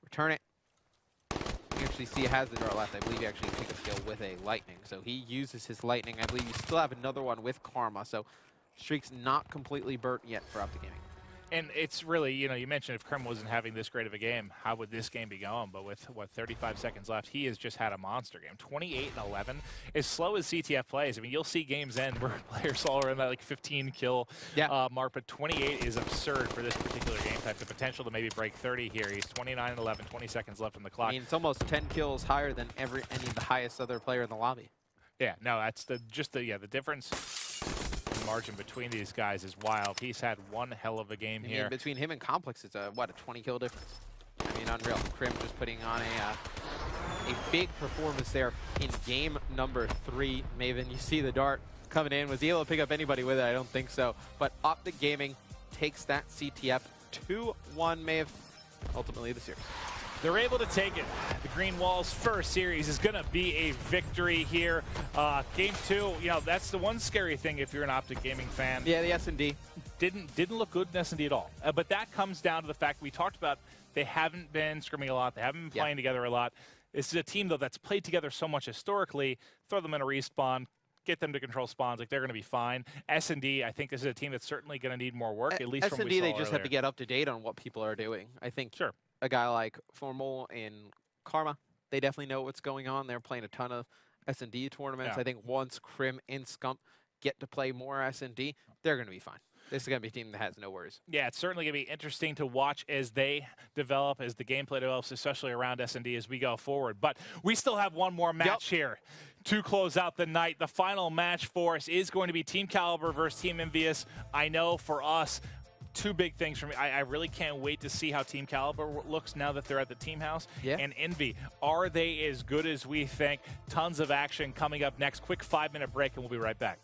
return it. You actually see he has the dart left. I believe he actually picked a kill with a lightning. So he uses his lightning. I believe you still have another one with Karma. So streak's not completely burnt yet for Optic Gaming. And it's really, you mentioned if Crim wasn't having this great of a game, how would this game be going? But with, 35 seconds left, he has just had a monster game. 28-11. As slow as CTF plays, I mean, you'll see games end where players all around that 15-kill mark, but 28 is absurd for this particular game type. The potential to maybe break 30 here. He's 29-11, 20 seconds left on the clock. I mean, it's almost 10 kills higher than any of the highest other player in the lobby. Yeah, no, that's the difference. Margin between these guys is wild. He's had one hell of a game here. Between him and Complex, it's a 20 kill difference. I mean, unreal. Crim just putting on a big performance there in game number 3. Maven, you see the dart coming in. Was he able to pick up anybody with it? I don't think so. But Optic Gaming takes that CTF 2-1, Maeve, ultimately the series. They're able to take it. The Green Walls' first series is going to be a victory here. Game 2, you know, that's the one scary thing if you're an Optic Gaming fan. Yeah, the S&D. Didn't look good in S&D at all. But that comes down to the fact we talked about they haven't been scrimming a lot. They haven't been playing together a lot. This is a team, though, that's played together so much historically. Throw them in a respawn, get them to control spawns, like they're going to be fine. S&D, I think this is a team that's certainly going to need more work, at least from what we saw S&D, they just earlier. have to get up to date on what people are doing. I think a guy like Formal and Karma, they definitely know what's going on. They're playing a ton of S&D tournaments. I think once Crim and Scump get to play more S&D, they're going to be fine. This is going to be a team that has no worries. Yeah, it's certainly going to be interesting to watch as they develop, as the gameplay develops, especially around S&D as we go forward. But we still have one more match here to close out the night. The final match for us is going to be Team Caliber versus Team Envious. I know for us, two big things for me. I really can't wait to see how Team Caliber looks now that they're at the team house. And Envy, are they as good as we think? Tons of action coming up next. Quick 5-minute break, and we'll be right back.